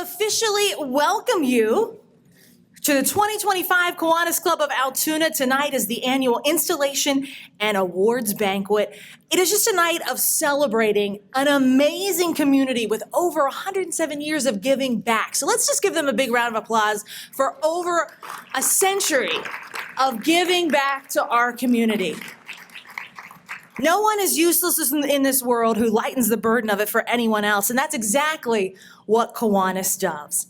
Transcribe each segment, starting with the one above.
officially welcome you to the 2025 Kiwanis Club of Altoona. Tonight is the annual installation and awards banquet. It is just a night of celebrating an amazing community with over 107 years of giving back. So let's just give them a big round of applause for over a century of giving back to our community. No one is useless in this world who lightens the burden of it for anyone else, and that's exactly what Kiwanis does.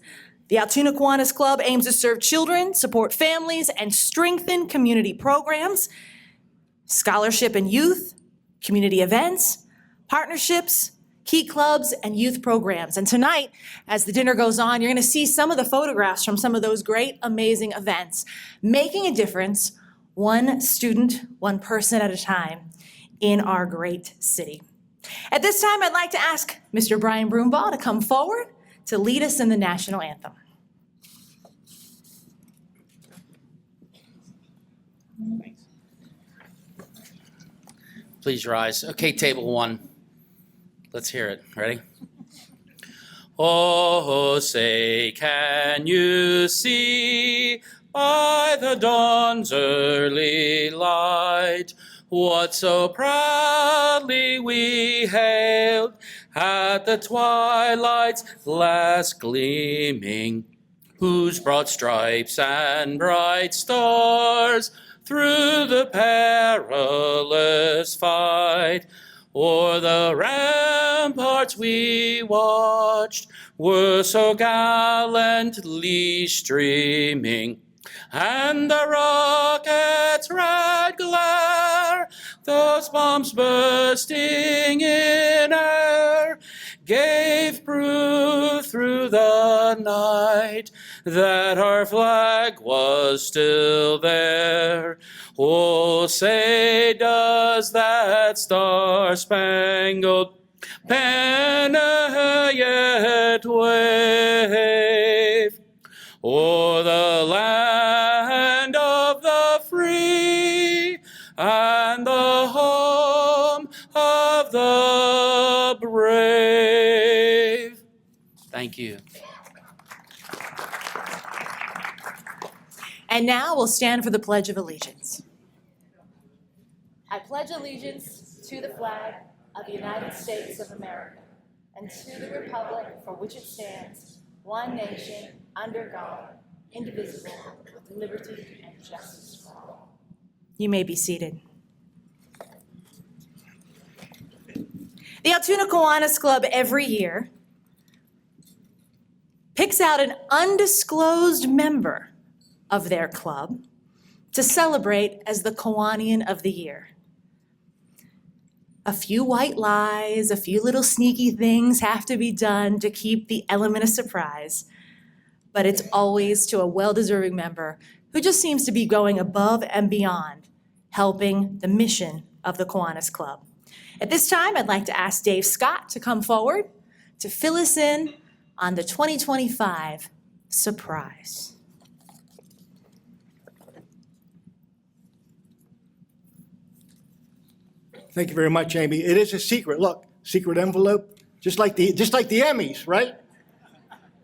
The Altoona Kiwanis Club aims to serve children, support families, and strengthen community programs, scholarship and youth, community events, partnerships, key clubs, and youth programs. And tonight, as the dinner goes on, you're going to see some of the photographs from some of those great, amazing events, making a difference, one student, one person at a time, in our great city. At this time, I'd like to ask Mr. Brian Broombaugh to come forward to lead us in the national anthem. Please rise. Okay, table one. Let's hear it. Ready? Oh, say, can you see by the dawn's early light what so proudly we hailed at the twilight's last gleaming, whose broad stripes and bright stars through the perilous fight o'er the ramparts we watched were so gallantly streaming, and the rocket's red glare, those bombs bursting in air, gave proof through the night that our flag was still there. Oh, say, does that star-spangled banner yet wave o'er the land of the free and the home of the brave? Thank you. And now we'll stand for the Pledge of Allegiance. I pledge allegiance to the flag of the United States of America and to the republic for which it stands, one nation, under God, indivisible, with liberty and justice for all. You may be seated. The Altoona Kiwanis Club every year picks out an undisclosed member of their club to celebrate as the Kiwanian of the Year. A few white lies, a few little sneaky things have to be done to keep the element of surprise, but it's always to a well-deserving member who just seems to be going above and beyond, helping the mission of the Kiwanis Club. At this time, I'd like to ask Dave Scott to come forward to fill us in on the 2025 surprise. Thank you very much, Amy. It is a secret. Look, secret envelope, just like the Emmys, right?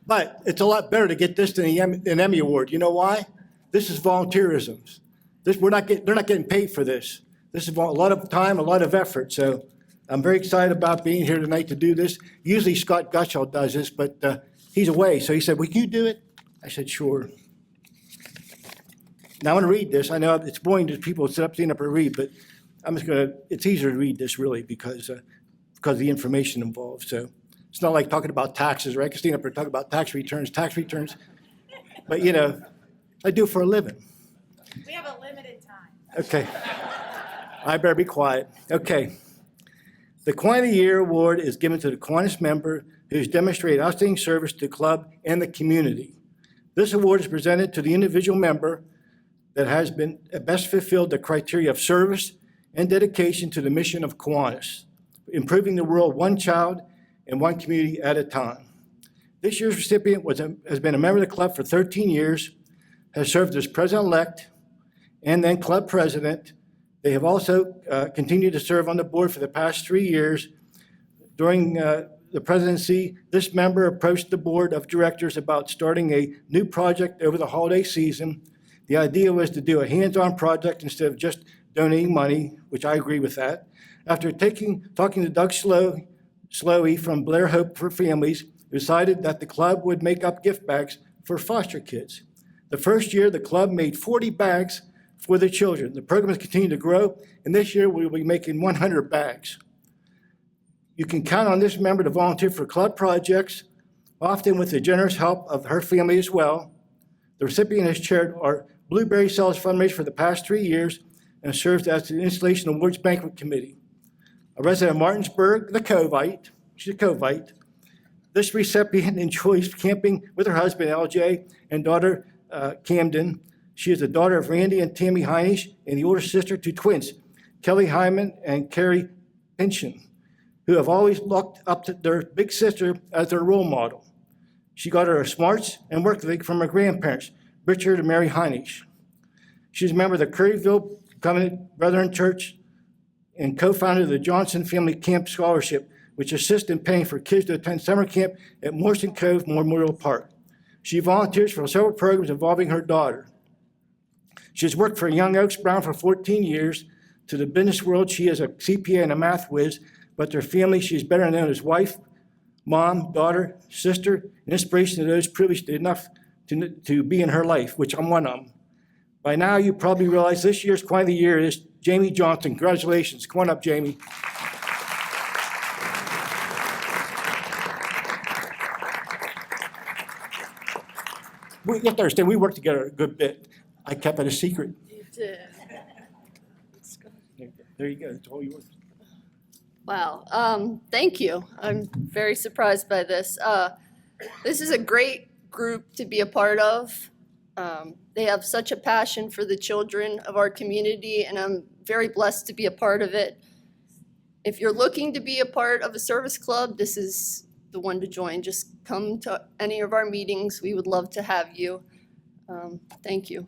But it's a lot better to get this than an Emmy award. You know why? This is volunteerism. They're not getting paid for this. This is a lot of time, a lot of effort. So I'm very excited about being here tonight to do this. Usually Scott Gutschall does this, but he's away. So he said, "Will you do it?" I said, "Sure." Now I'm going to read this. I know it's boring to people stand up and read, but it's easier to read this really because of the information involved. So it's not like talking about taxes, right? I can stand up and talk about tax returns. But I do it for a living. We have a limited time. Okay. I better be quiet. Okay. The Kiwanis of the Year Award is given to the Kiwanis member who has demonstrated outstanding service to the club and the community. This award is presented to the individual member that has best fulfilled the criteria of service and dedication to the mission of Kiwanis, improving the world one child and one community at a time. This year's recipient has been a member of the club for 13 years, has served as president-elect and then club president. They have also continued to serve on the board for the past 3 years. During the presidency, this member approached the board of directors about starting a new project over the holiday season. The idea was to do a hands-on project instead of just donating money, which I agree with that. After talking to Doug Slowey from Blair Hope for Families, decided that the club would make up gift bags for foster kids. The first year, the club made 40 bags for the children. The program has continued to grow, and this year we will be making 100 bags. You can count on this member to volunteer for club projects, often with the generous help of her family as well. The recipient has chaired our Blueberry Sales fundraiser for the past 3 years and serves as the Installation Awards Banquet Committee. A resident of Martinsburg, she's a Covite. This recipient enjoys camping with her husband, LJ, and daughter, Camden. She is the daughter of Randy and Tammy Heinisch and the older sister to twins, Kelly Hyman and Carrie Pinchen, who have always looked up to their big sister as their role model. She got her smarts and work ethic from her grandparents, Richard and Mary Heinisch. She's a member of the Curryville Covenant Brethren Church and co-founder of the Johnson Family Camp Scholarship, which assists in paying for kids to attend summer camp at Morrison Cove Memorial Park. She volunteers for several programs involving her daughter. She has worked for Young Oaks Brown for 14 years. To the business world, she is a CPA and a math whiz, but to her family, she is better known as wife, mom, daughter, sister, and inspiration to those privileged enough to be in her life, which I'm one of them. By now, you probably realize this year's Queen of the Year is Jamie Johnson. Congratulations. Come on up, Jamie. You have to understand, we worked together a good bit. I kept it a secret. You did. There you go. It's all yours. Wow. Thank you. I'm very surprised by this. This is a great group to be a part of. They have such a passion for the children of our community, and I'm very blessed to be a part of it. If you're looking to be a part of a service club, this is the one to join. Just come to any of our meetings. We would love to have you. Thank you.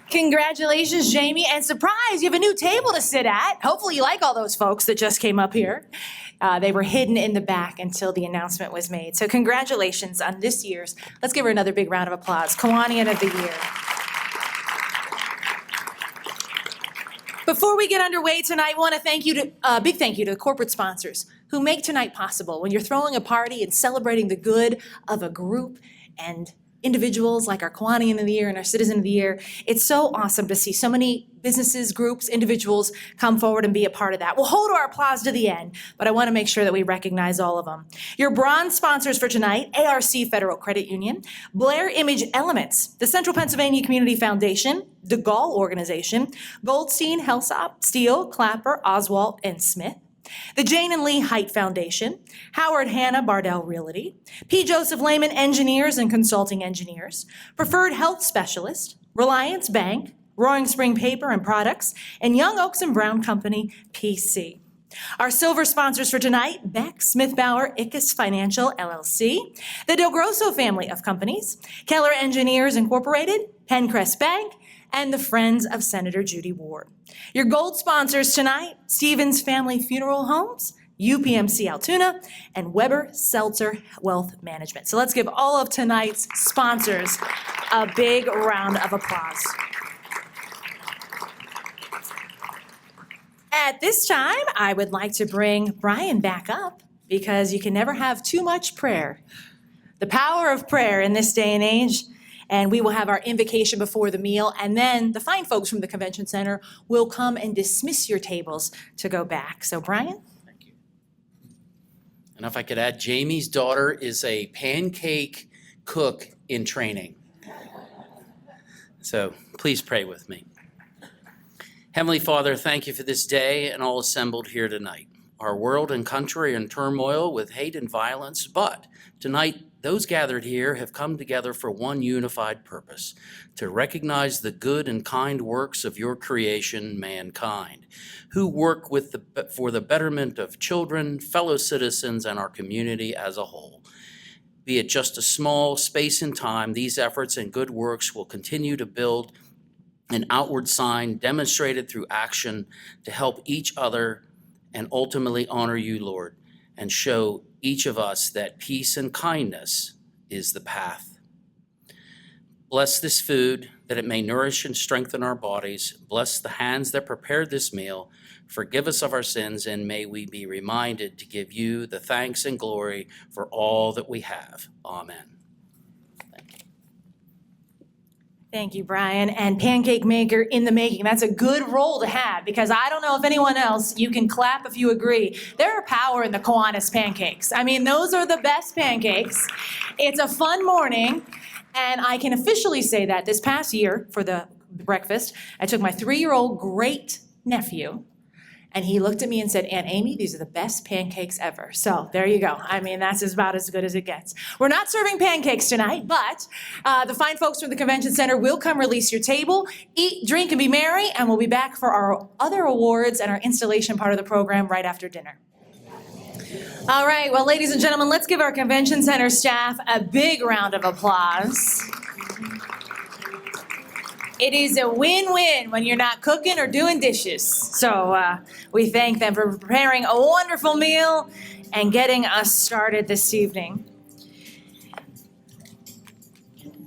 Congratulations, Jamie, and surprise, you have a new table to sit at. Hopefully you like all those folks that just came up here. They were hidden in the back until the announcement was made. So congratulations on this year's, let's give her another big round of applause, Kiwanian of the Year. Before we get underway tonight, I want to big thank you to the corporate sponsors who make tonight possible. When you're throwing a party and celebrating the good of a group and individuals like our Kiwanian of the Year and our Citizen of the Year, it's so awesome to see so many businesses, groups, individuals come forward and be a part of that. We'll hold our applause to the end, but I want to make sure that we recognize all of them. Your bronze sponsors for tonight, ARC Federal Credit Union, Blair Image Elements, the Central Pennsylvania Community Foundation, the Gall Organization, Goldstein, Hellsop, Steele, Clapper, Oswald, and Smith, the Jane and Lee Height Foundation, Howard Hanna Bardell Realty, P. Joseph Lehman Engineers and Consulting Engineers, Preferred Health Specialist, Reliance Bank, Roaring Spring Paper and Products, and Young Oaks and Brown Company, PC. Our silver sponsors for tonight, Beck, Smith Bauer, Ickes Financial, LLC, the Del Grosso family of companies, Keller Engineers Incorporated, Pencrest Bank, and the Friends of Senator Judy Ward. Your gold sponsors tonight, Stevens Family Funeral Homes, UPMC Altoona, and Weber Seltzer Wealth Management. So let's give all of tonight's sponsors a big round of applause. At this time, I would like to bring Brian back up because you can never have too much prayer. The power of prayer in this day and age, and we will have our invocation before the meal, and then the fine folks from the convention center will come and dismiss your tables to go back. So Brian? Thank you. And if I could add, Jamie's daughter is a pancake cook in training. So please pray with me. Heavenly Father, thank you for this day and all assembled here tonight. Our world and country are in turmoil with hate and violence, but tonight those gathered here have come together for one unified purpose, to recognize the good and kind works of your creation, mankind, who work for the betterment of children, fellow citizens, and our community as a whole. Be it just a small space in time, these efforts and good works will continue to build an outward sign demonstrated through action to help each other and ultimately honor you, Lord, and show each of us that peace and kindness is the path. Bless this food, that it may nourish and strengthen our bodies. Bless the hands that prepared this meal. Forgive us of our sins, and may we be reminded to give you the thanks and glory for all that we have. Amen. Thank you, Brian. And pancake maker in the making. That's a good role to have, because I don't know if anyone else, you can clap if you agree. There are power in the Kiwanis pancakes. I mean, those are the best pancakes. It's a fun morning. And I can officially say that this past year for the breakfast, I took my 3-year-old great nephew, and he looked at me and said, Aunt Amy, these are the best pancakes ever. So there you go. I mean, that's about as good as it gets. We're not serving pancakes tonight, but the fine folks from the convention center will come release your table, eat, drink, and be merry, and we'll be back for our other awards and our installation part of the program right after dinner. All right, well, ladies and gentlemen, let's give our convention center staff a big round of applause. It is a win-win when you're not cooking or doing dishes. So we thank them for preparing a wonderful meal and getting us started this evening.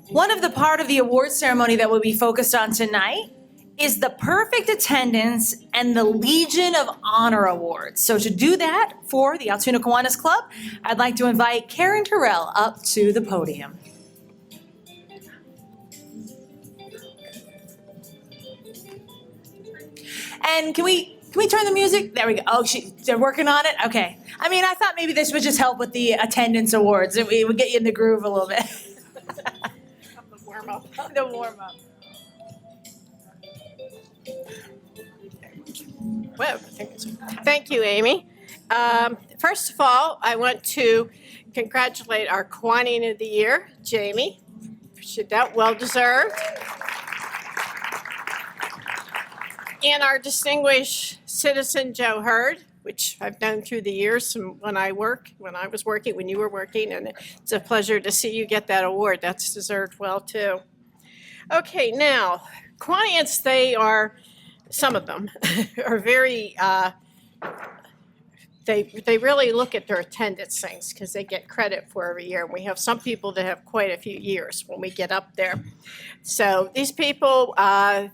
One of the part of the award ceremony that we'll be focused on tonight is the perfect attendance and the Legion of Honor Awards. So to do that for the Altoona Kiwanis Club, I'd like to invite Karen Terrell up to the podium. And can we turn the music? There we go. Oh, they're working on it? Okay. I mean, I thought maybe this would just help with the attendance awards. It would get you in the groove a little bit. The warm-up. The warm-up. Well, thank you, Amy. First of all, I want to congratulate our Kiwanis of the Year, Jamie. That well deserved. And our distinguished citizen, Joe Hurd, which I've known through the years when you were working, and it's a pleasure to see you get that award. That's deserved well, too. Okay, now, Kiwanis, some of them are very, they really look at their attendance things because they get credit for every year. And we have some people that have quite a few years when we get up there. So these people,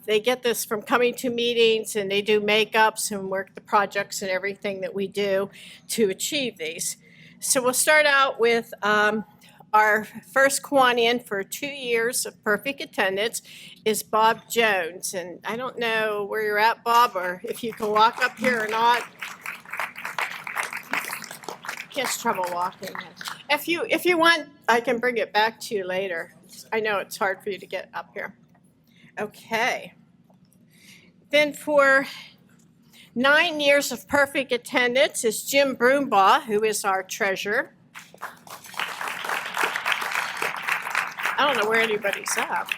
they get this from coming to meetings, and they do makeups and work the projects and everything that we do to achieve these. So we'll start out with our first Kiwanis for 2 years of perfect attendance is Bob Jones. And I don't know where you're at, Bob, or if you can walk up here or not. He has trouble walking. If you want, I can bring it back to you later. I know it's hard for you to get up here. Okay. Then for 9 years of perfect attendance is Jim Broombaugh, who is our treasurer. I don't know where anybody's at.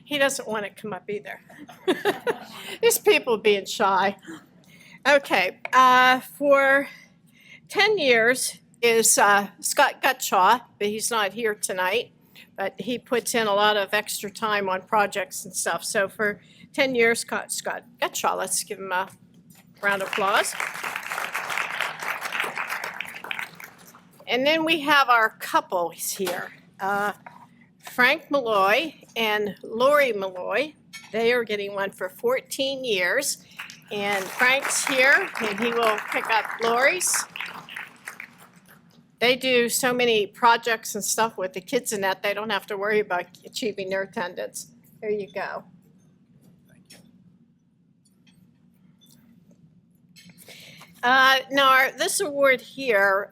He doesn't want to come up either. These people being shy. Okay, for 10 years is Scott Gutshaw, but he's not here tonight, but he puts in a lot of extra time on projects and stuff. So for 10 years, Scott Gutshaw, let's give him a round of applause. And then we have our couples here, Frank Malloy and Lori Malloy. They are getting one for 14 years. And Frank's here, and he will pick up Lori's. They do so many projects and stuff with the kids in that, they don't have to worry about achieving their attendance. There you go. Now, this award here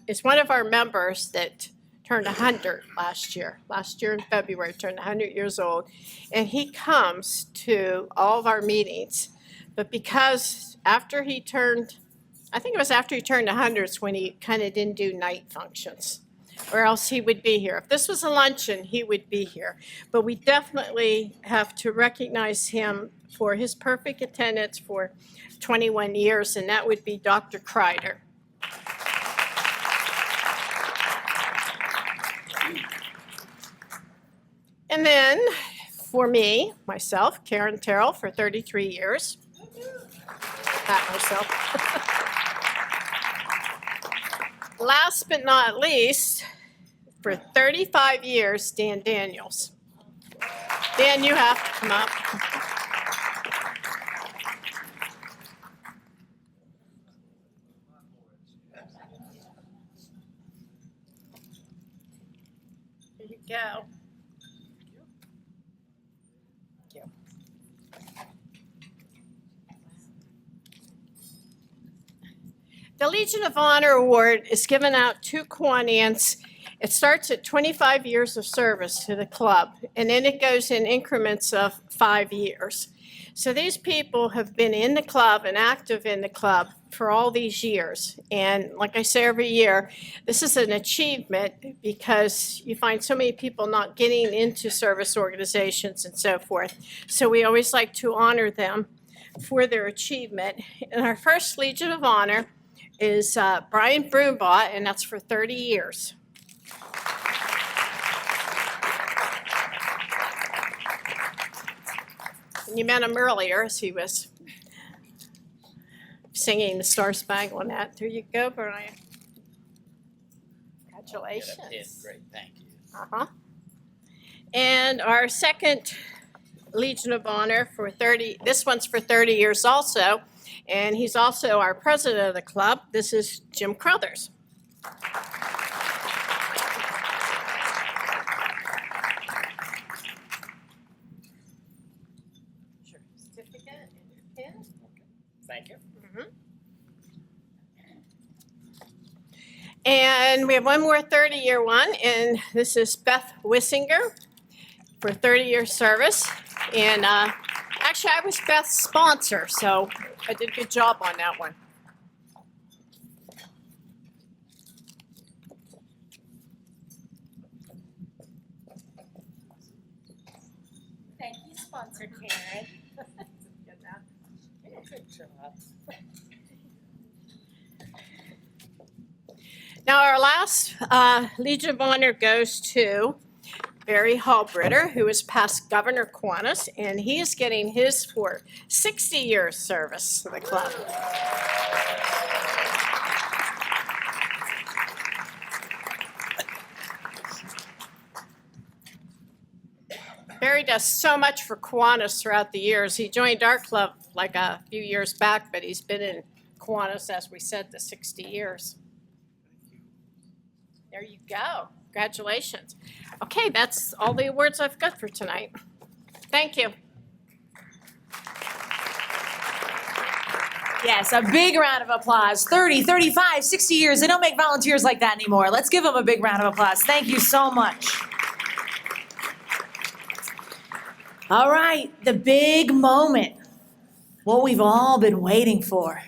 is one of our members that turned 100 last year. Last year in February, turned 100 years old. And he comes to all of our meetings. But because after he turned 100 when he kind of didn't do night functions, or else he would be here. If this was a luncheon, he would be here. But we definitely have to recognize him for his perfect attendance for 21 years, and that would be Dr. Kreider. And then for me, myself, Karen Terrell, for 33 years. Pat myself. Last but not least, for 35 years, Dan Daniels. Dan, you have to come up. Here you go. The Legion of Honor Award is given out to Kiwanians. It starts at 25 years of service to the club, and then it goes in increments of 5 years. So these people have been in the club and active in the club for all these years. And like I say every year, this is an achievement because you find so many people not getting into service organizations and so forth. So we always like to honor them for their achievement. And our first Legion of Honor is Brian Broombot, and that's for 30 years. And you met him earlier as he was singing the Star Spangled Banner. There you go, Brian. Congratulations. Great, thank you. Uh-huh. And our second Legion of Honor for 30, this one's for 30 years also, and he's also our president of the club. This is Jim Crothers. Sure. Certificate and your pin. Thank you. And we have one more 30-year one, and this is Beth Wissinger for 30-year service. And actually, I was Beth's sponsor, so I did a good job on that one. Thank you, sponsor Karen. Good job. Now, our last Legion of Honor goes to Barry Hallbritter, who is past Governor Kiwanis, and he is getting his for 60 years service to the club. Barry does so much for Kiwanis throughout the years. He joined our club like a few years back, but he's been in Kiwanis, as we said, the 60 years. There you go. Congratulations. Okay, that's all the awards I've got for tonight. Thank you. Yes, a big round of applause. 30, 35, 60 years. They don't make volunteers like that anymore. Let's give them a big round of applause. Thank you so much. All right, the big moment. What we've all been waiting for.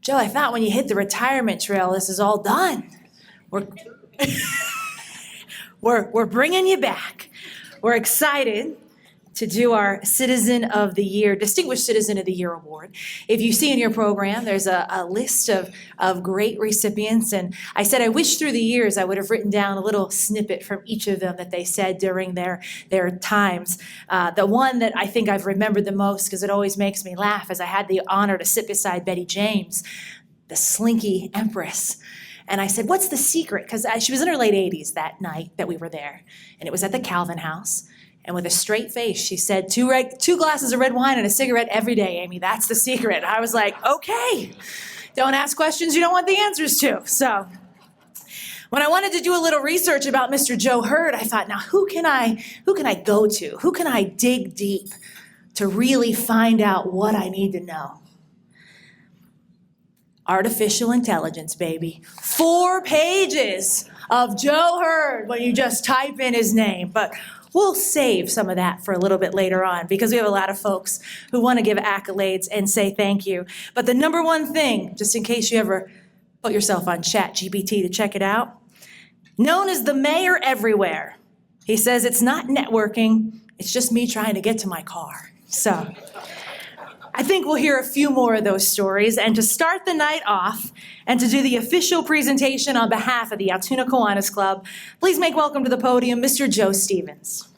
Joe, I thought when you hit the retirement trail, this is all done. We're bringing you back. We're excited to do our Citizen of the Year, Distinguished Citizen of the Year Award. If you see in your program, there's a list of great recipients. And I said I wish through the years I would have written down a little snippet from each of them that they said during their times. The one that I think I've remembered the most, because it always makes me laugh, is I had the honor to sit beside Betty James, the slinky empress. And I said, what's the secret? Because she was in her late 80s that night that we were there. And it was at the Calvin House. And with a straight face, she said, two glasses of red wine and a cigarette every day, Amy. That's the secret. And I was like, okay. Don't ask questions you don't want the answers to. So when I wanted to do a little research about Mr. Joe Hurd, I thought, now who can I go to? Who can I dig deep to really find out what I need to know? Artificial intelligence, baby. 4 pages of Joe Hurd when you just type in his name. But we'll save some of that for a little bit later on because we have a lot of folks who want to give accolades and say thank you. But the number one thing, just in case you ever put yourself on ChatGPT to check it out, known as the mayor everywhere. He says it's not networking, it's just me trying to get to my car. So I think we'll hear a few more of those stories. And to start the night off and to do the official presentation on behalf of the Altoona Kiwanis Club, please make welcome to the podium Mr. Joe Stevens.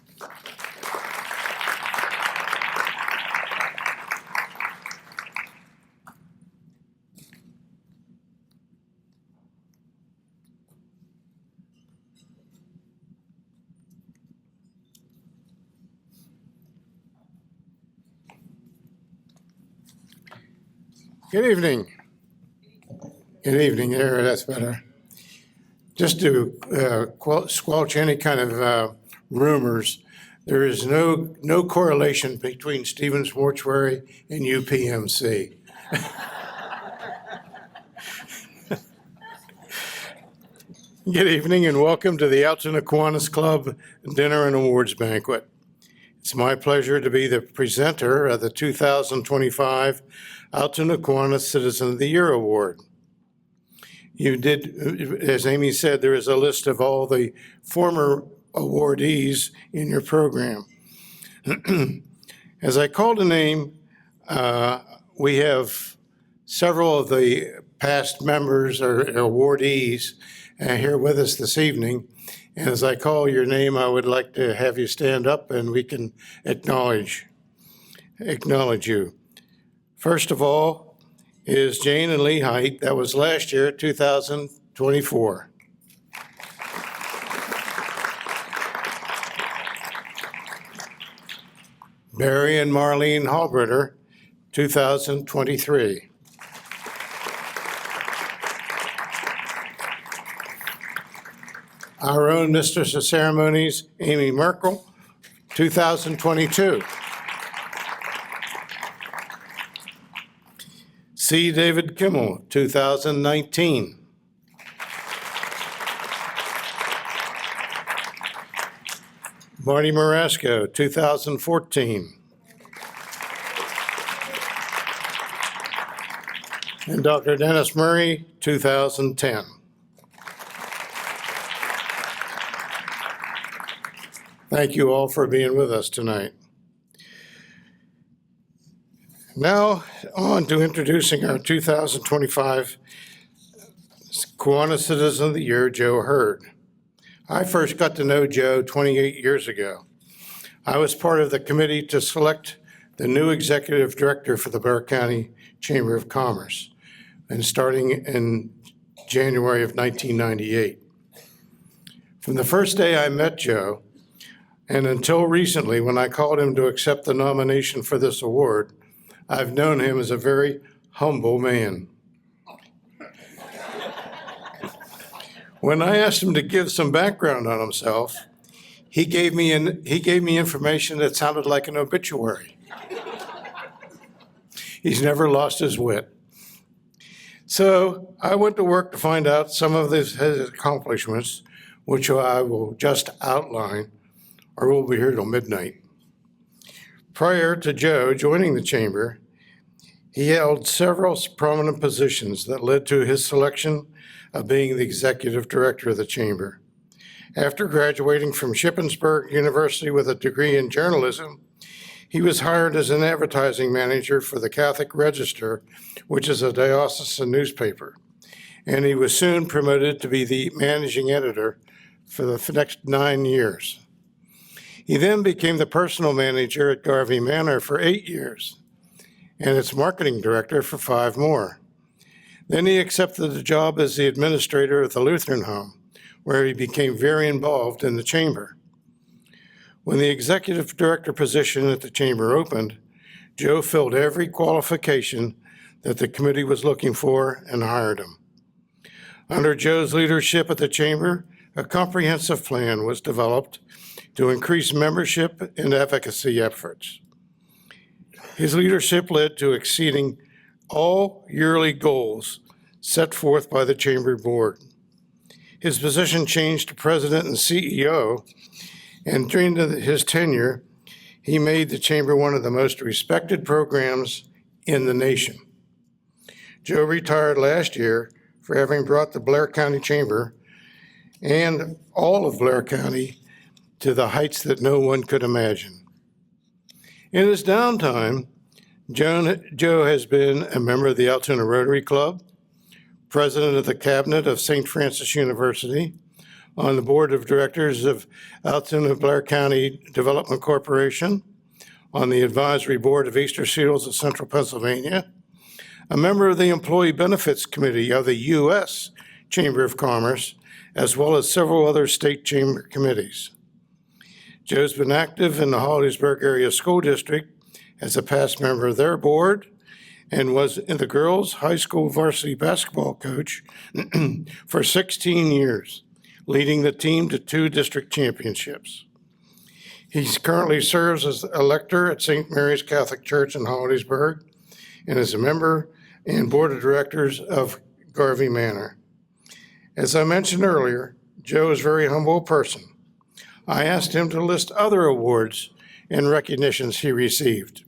Good evening. Good evening there, that's better. Just to squelch any kind of rumors, there is no correlation between Stevens Mortuary and UPMC. Good evening and welcome to the Altoona Kiwanis Club Dinner and Awards Banquet. It's my pleasure to be the presenter of the 2025 Altoona Kiwanis Citizen of the Year Award. You did, as Amy said, there is a list of all the former awardees in your program. As I called a name, we have several of the past members or awardees here with us this evening. And as I call your name, I would like to have you stand up and we can acknowledge you. First of all is Jane and Lee Height. That was last year, 2024. Barry and Marlene Halbritter, 2023. Our own Mistress of Ceremonies, Amy Merkel, 2022. C. David Kimmel, 2019. Marty Marasco, 2014. And Dr. Dennis Murray, 2010. Thank you all for being with us tonight. Now, on to introducing our 2025 Kiwanis Citizen of the Year, Joe Hurd. I first got to know Joe 28 years ago. I was part of the committee to select the new executive director for the Blair County Chamber of Commerce, and starting in January of 1998. From the first day I met Joe, and until recently when I called him to accept the nomination for this award, I've known him as a very humble man. When I asked him to give some background on himself, he gave me information that sounded like an obituary. He's never lost his wit. So I went to work to find out some of his accomplishments, which I will just outline, or we'll be here till midnight. Prior to Joe joining the chamber, he held several prominent positions that led to his selection of being the executive director of the chamber. After graduating from Shippensburg University with a degree in journalism, he was hired as an advertising manager for the Catholic Register, which is a diocesan newspaper. And he was soon promoted to be the managing editor for the next 9 years. He then became the personal manager at Garvey Manor for 8 years and its marketing director for 5 more. Then he accepted the job as the administrator of the Lutheran home, where he became very involved in the chamber. When the executive director position at the chamber opened, Joe filled every qualification that the committee was looking for and hired him. Under Joe's leadership at the chamber, a comprehensive plan was developed to increase membership and advocacy efforts. His leadership led to exceeding all yearly goals set forth by the chamber board. His position changed to president and CEO, and during his tenure, he made the chamber one of the most respected programs in the nation. Joe retired last year for having brought the Blair County Chamber and all of Blair County to the heights that no one could imagine. In his downtime, Joe has been a member of the Altoona Rotary Club, president of the cabinet of St. Francis University, on the Board of Directors of Altoona Blair County Development Corporation, on the Advisory Board of Easter Seals of Central Pennsylvania, a member of the Employee Benefits Committee of the U.S. Chamber of Commerce, as well as several other state chamber committees. Joe's been active in the Hollidaysburg Area School District as a past member of their board and was in the girls' high school varsity basketball coach for 16 years, leading the team to 2 district championships. He currently serves as a lector at St. Mary's Catholic Church in Hollidaysburg and is a member and board of directors of Garvey Manor. As I mentioned earlier, Joe is a very humble person. I asked him to list other awards and recognitions he received,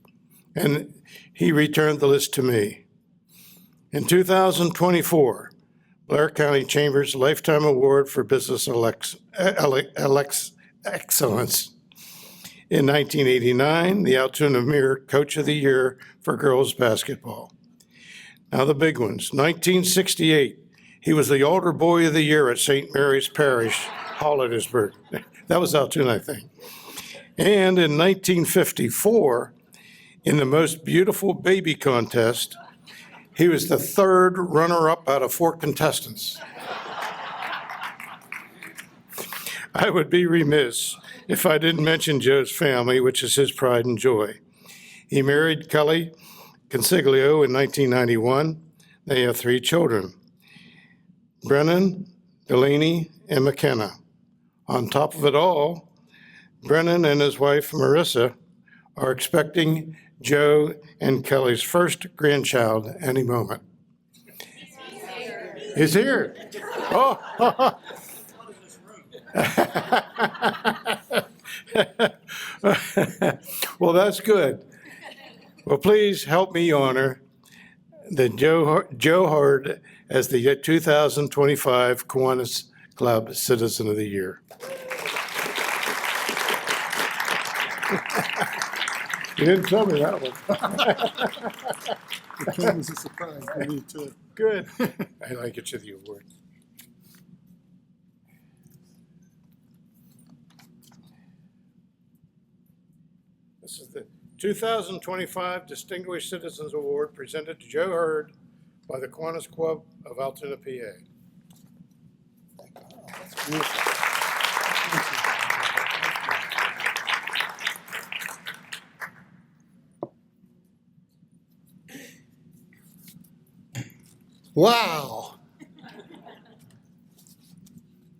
and he returned the list to me. In 2024, Blair County Chamber's Lifetime Award for Business Excellence. In 1989, the Altoona Mirror Coach of the Year for girls basketball. Now the big ones. 1968, he was the Altar Boy of the Year at St. Mary's Parish, Hollidaysburg. That was Altoona, I think. And in 1954, in the Most Beautiful Baby contest, he was the 3rd runner-up out of 4 contestants. I would be remiss if I didn't mention Joe's family, which is his pride and joy. He married Kelly Consiglio in 1991. They have 3 children, Brennan, Delaney, and McKenna. On top of it all, Brennan and his wife, Marissa, are expecting Joe and Kelly's first grandchild any moment. He's here. Oh. Well, that's good. Well, please help me honor the Joe Hard as the 2025 Kiwanis Club Citizen of the Year. You didn't tell me that one. It came as a surprise for me, too. Good. I'd like to get you the award. This is the 2025 Distinguished Citizens Award presented to Joe Hurd by the Kiwanis Club of Altoona, PA. Wow.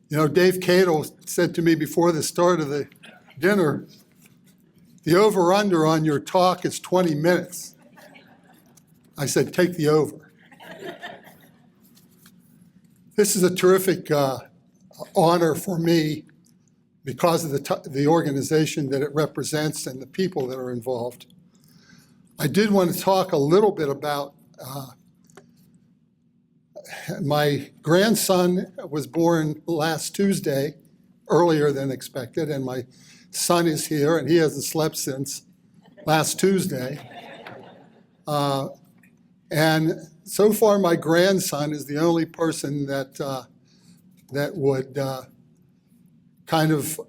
You know, Dave Cato said to me before the start of the dinner, the over-under on your talk is 20 minutes. I said, take the over. This is a terrific honor for me because of the organization that it represents and the people that are involved. I did want to talk a little bit about my grandson was born last Tuesday, earlier than expected, and my son is here, and he hasn't slept since last Tuesday. And so far, my grandson is the only person that would kind of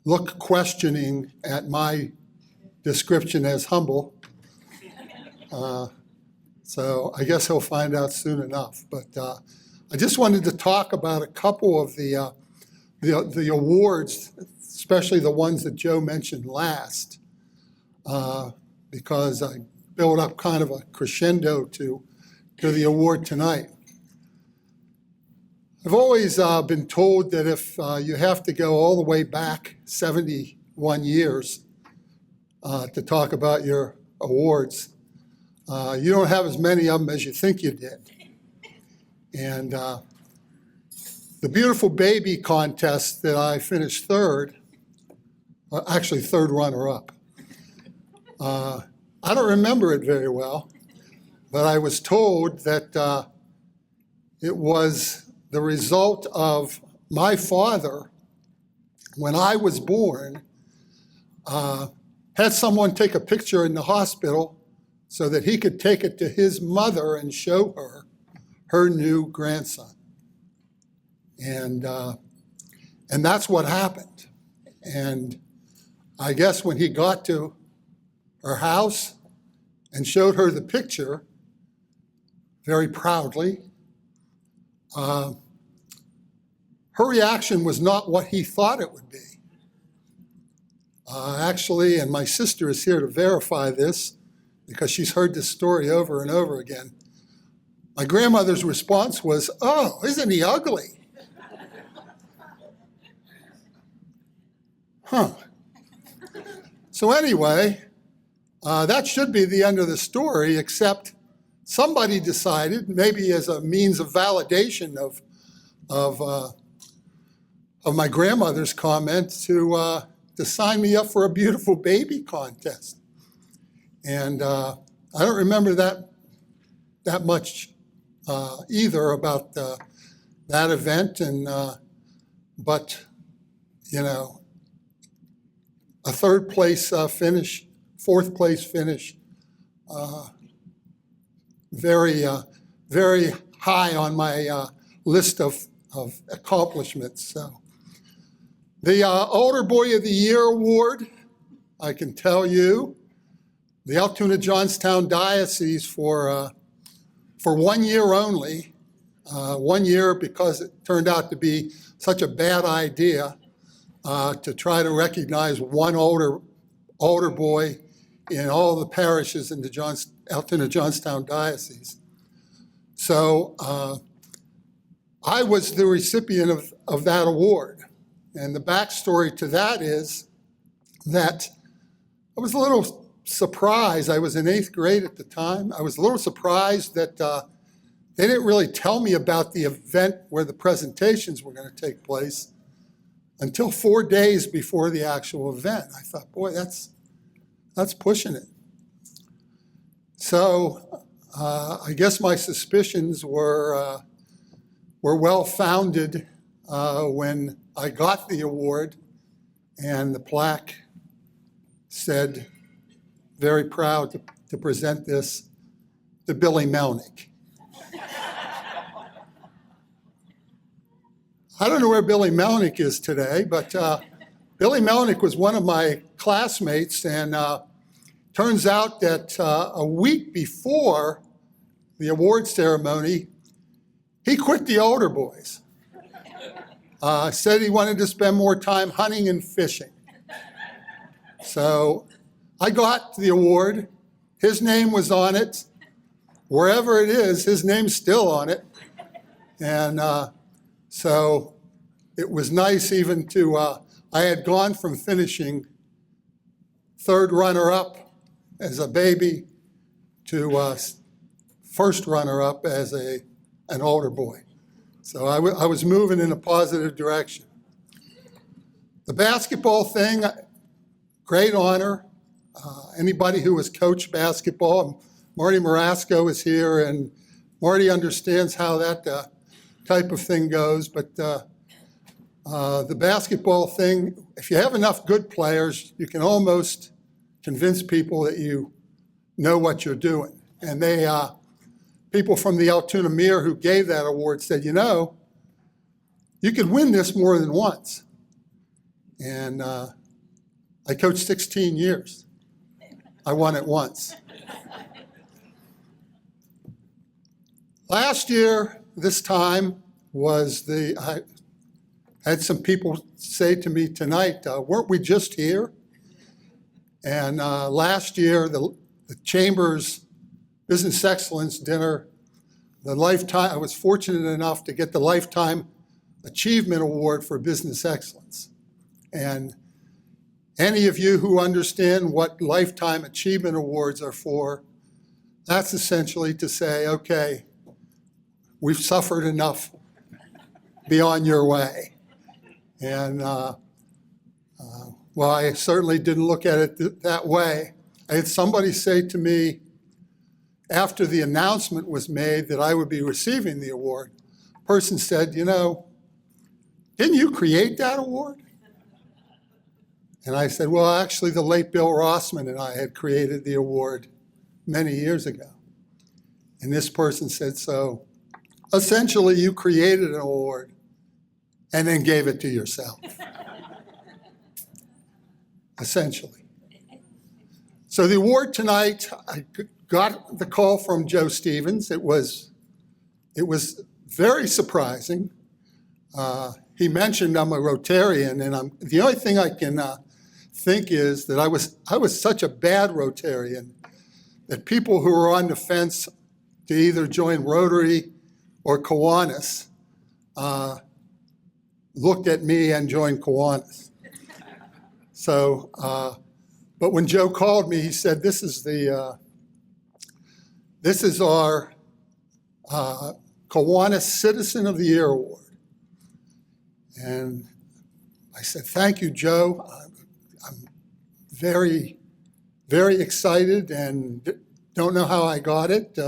look questioning at my description as humble. So I guess he'll find out soon enough. But I just wanted to talk about a couple of the awards, especially the ones that Joe mentioned last, because I built up kind of a crescendo to the award tonight. I've always been told that if you have to go all the way back 71 years to talk about your awards, you don't have as many of them as you think you did. And the Beautiful Baby contest that I finished third, actually third runner-up. I don't remember it very well, but I was told that it was the result of my father, when I was born, had someone take a picture in the hospital so that he could take it to his mother and show her her new grandson. And that's what happened. And I guess when he got to her house and showed her the picture very proudly, her reaction was not what he thought it would be. Actually, and my sister is here to verify this because she's heard this story over and over again. My grandmother's response was, "Oh, isn't he ugly?" Huh. So anyway, that should be the end of the story, except somebody decided, maybe as a means of validation of my grandmother's comment, to sign me up for a beautiful baby contest. And I don't remember that much either about that event. But you know, a third place finish, fourth place finish, very high on my list of accomplishments. So. The Older Boy of the Year award, I can tell you, the Altoona Johnstown Diocese for 1 year only, 1 year because it turned out to be such a bad idea to try to recognize one older boy in all the parishes in the Altoona Johnstown Diocese. So I was the recipient of that award. And the backstory to that is that I was a little surprised. I was in 8th grade at the time. I was a little surprised that they didn't really tell me about the event where the presentations were going to take place until 4 days before the actual event. I thought, boy, that's pushing it. So I guess my suspicions were well-founded when I got the award, and the plaque said, "Very proud to present this to Billy Melnick." I don't know where Billy Melnick is today, but Billy Melnick was one of my classmates, and turns out that a week before the award ceremony, he quit the Older Boys. Said he wanted to spend more time hunting and fishing. So I got the award. His name was on it. Wherever it is, his name's still on it. And so it was nice even to, I had gone from finishing 3rd runner-up as a baby to first runner-up as an older boy. So I was moving in a positive direction. The basketball thing, great honor. Anybody who has coached basketball, Marty Marasco is here, and Marty understands how that type of thing goes. But the basketball thing, if you have enough good players, you can almost convince people that you know what you're doing. And people from the Altoona Mirror who gave that award said, you know, you could win this more than once. And I coached 16 years. I won it once. Last year, this time was I had some people say to me tonight, weren't we just here? And last year, the Chamber's Business Excellence Dinner, I was fortunate enough to get the Lifetime Achievement Award for Business Excellence. And any of you who understand what Lifetime Achievement Awards are for, that's essentially to say, okay, we've suffered enough, be on your way. And well, I certainly didn't look at it that way. I had somebody say to me, after the announcement was made that I would be receiving the award, a person said, you know, didn't you create that award? And I said, well, actually, the late Bill Rossman and I had created the award many years ago. And this person said, so essentially, you created an award and then gave it to yourself. Essentially. So the award tonight, I got the call from Joe Stevens. It was very surprising. He mentioned I'm a Rotarian, and the only thing I can think is that I was such a bad Rotarian that people who were on the fence to either join Rotary or Kiwanis looked at me and joined Kiwanis. So, but when Joe called me, he said, "This is our Kiwanis Citizen of the Year Award." And I said, "Thank you, Joe. I'm very, very excited and don't know how I got it."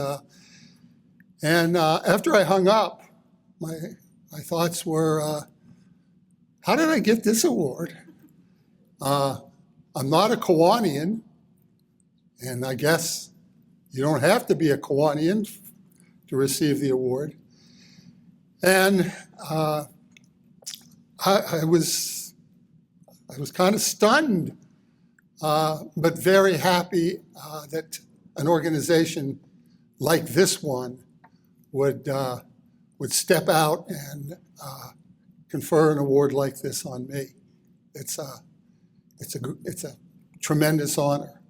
And after I hung up, my thoughts were, how did I get this award? I'm not a Kiwanian, and I guess you don't have to be a Kiwanian to receive the award. And I was kind of stunned, but very happy that an organization like this one would step out and confer an award like this on me. It's a tremendous honor.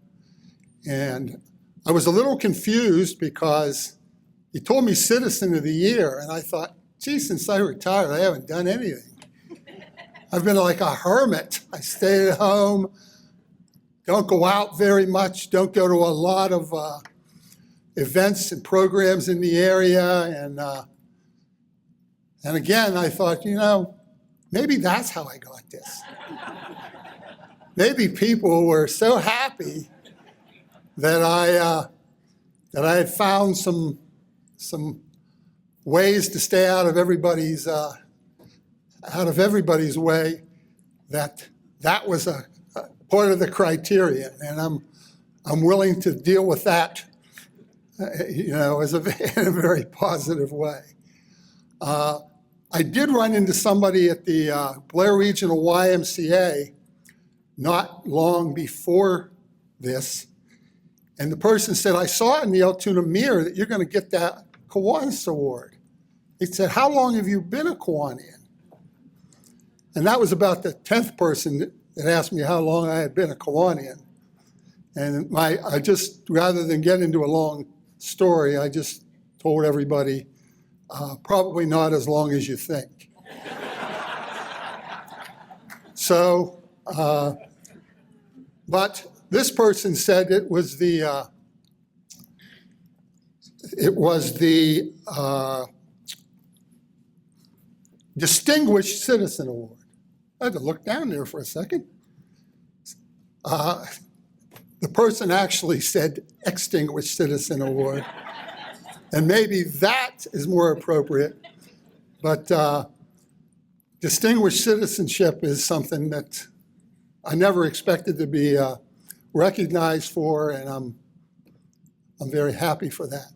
And I was a little confused because he told me Citizen of the Year, and I thought, gee, since I retired, I haven't done anything. I've been like a hermit. I stay at home, don't go out very much, don't go to a lot of events and programs in the area. And again, I thought, maybe that's how I got this. Maybe people were so happy that I had found some ways to stay out of everybody's way, that was a part of the criterion, and I'm willing to deal with that, in a very positive way. I did run into somebody at the Blair Regional YMCA not long before this, and the person said, "I saw in the Altoona Mirror that you're going to get that Kiwanis Award." He said, "How long have you been a Kiwanian?" And that was about the 10th person that asked me how long I had been a Kiwanian. And I just, rather than get into a long story, I just told everybody, probably not as long as you think. So, but this person said it was the Distinguished Citizen Award. I had to look down there for a second. The person actually said Extinguished Citizen Award. And maybe that is more appropriate. But distinguished citizenship is something that I never expected to be recognized for, and I'm very happy for that.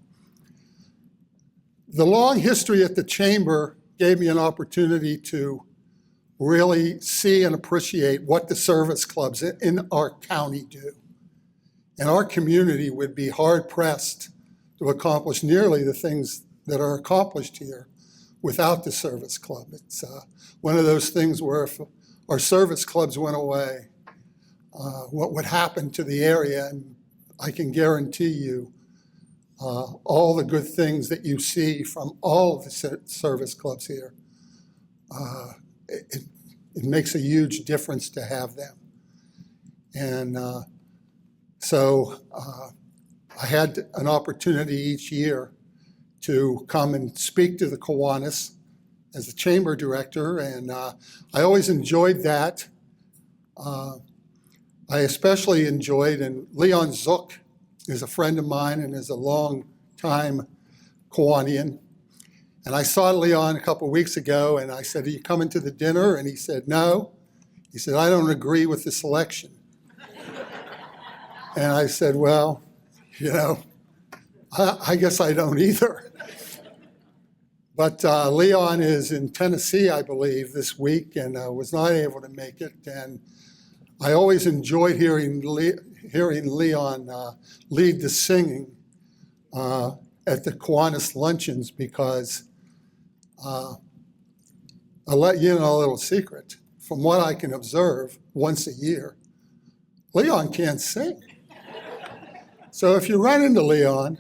The long history at the Chamber gave me an opportunity to really see and appreciate what the service clubs in our county do. And our community would be hard-pressed to accomplish nearly the things that are accomplished here without the service club. It's one of those things where if our service clubs went away, what would happen to the area? And I can guarantee you all the good things that you see from all of the service clubs here. It makes a huge difference to have them. And so I had an opportunity each year to come and speak to the Kiwanis as the chamber director, and I always enjoyed that. I especially enjoyed, and Leon Zook is a friend of mine and is a long-time Kiwanian. And I saw Leon a couple of weeks ago, and I said, "Are you coming to the dinner?" And he said, "No." He said, "I don't agree with the selection." And I said, "Well, I guess I don't either." But Leon is in Tennessee, I believe, this week, and was not able to make it. And I always enjoyed hearing Leon lead the singing at the Kiwanis luncheons, because I'll let you know a little secret. From what I can observe once a year, Leon can't sing. So if you run into Leon,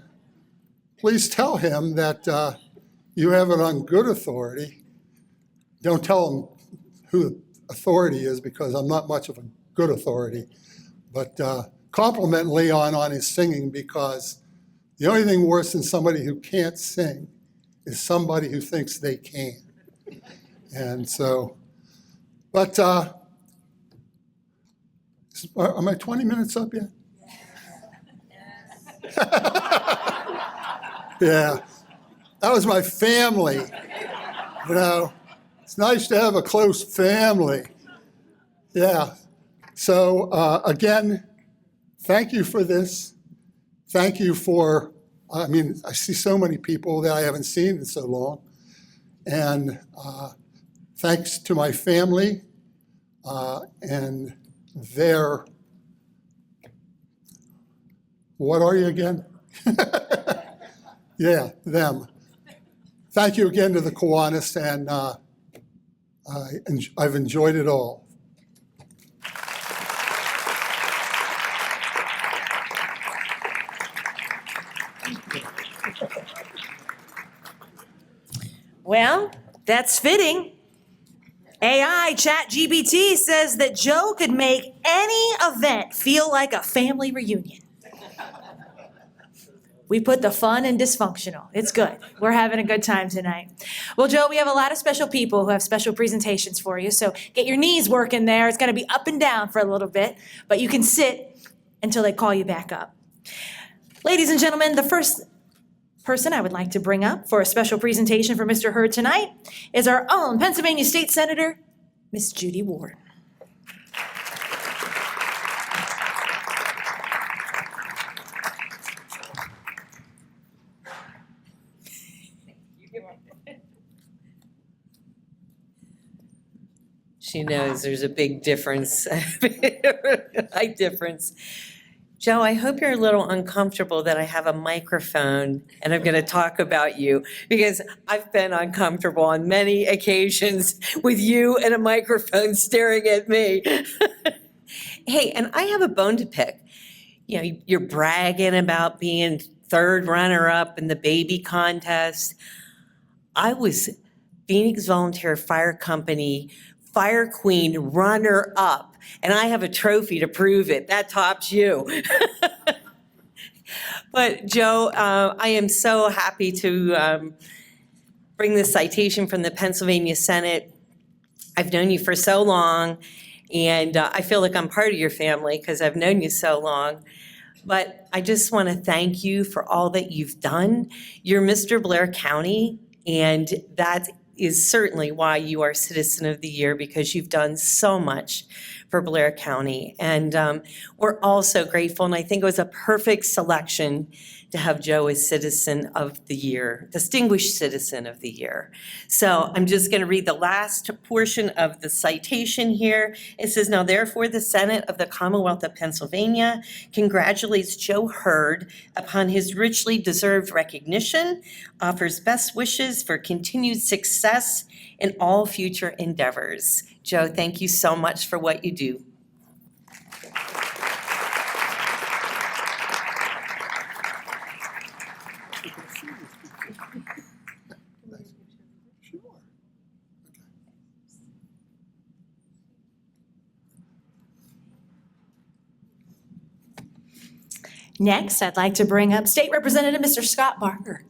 please tell him that you have it on good authority. Don't tell him who the authority is, because I'm not much of a good authority. But compliment Leon on his singing, because the only thing worse than somebody who can't sing is somebody who thinks they can. And so, but are my 20 minutes up yet? Yeah, that was my family. You know, it's nice to have a close family. Yeah. So again, thank you for this. Thank you for, I see so many people that I haven't seen in so long. And thanks to my family and their, what are you again? Yeah, them. Thank you again to the Kiwanis, and I've enjoyed it all. Well, that's fitting. AI ChatGPT says that Joe could make any event feel like a family reunion. We put the fun in dysfunctional. It's good. We're having a good time tonight. Well, Joe, we have a lot of special people who have special presentations for you, so get your knees working there. It's going to be up and down for a little bit, but you can sit until they call you back up. Ladies and gentlemen, the first person I would like to bring up for a special presentation for Mr. Hurd tonight is our own Pennsylvania State Senator, Miss Judy Ward. She knows there's a big difference, a high difference. Joe, I hope you're a little uncomfortable that I have a microphone and I'm going to talk about you, because I've been uncomfortable on many occasions with you and a microphone staring at me. Hey, and I have a bone to pick. You know, you're bragging about being third runner-up in the baby contest. I was Phoenix Volunteer Fire Company Fire Queen runner-up, and I have a trophy to prove it. That tops you. But Joe, I am so happy to bring this citation from the Pennsylvania Senate. I've known you for so long, and I feel like I'm part of your family because I've known you so long. But I just want to thank you for all that you've done. You're Mr. Blair County, and that is certainly why you are Citizen of the Year, because you've done so much for Blair County. And we're all so grateful, and I think it was a perfect selection to have Joe as Citizen of the Year, Distinguished Citizen of the Year. So I'm just going to read the last portion of the citation here. It says, "Now therefore the Senate of the Commonwealth of Pennsylvania congratulates Joe Hurd upon his richly deserved recognition, offers best wishes for continued success in all future endeavors." Joe, thank you so much for what you do. Next, I'd like to bring up State Representative Mr. Scott Barker.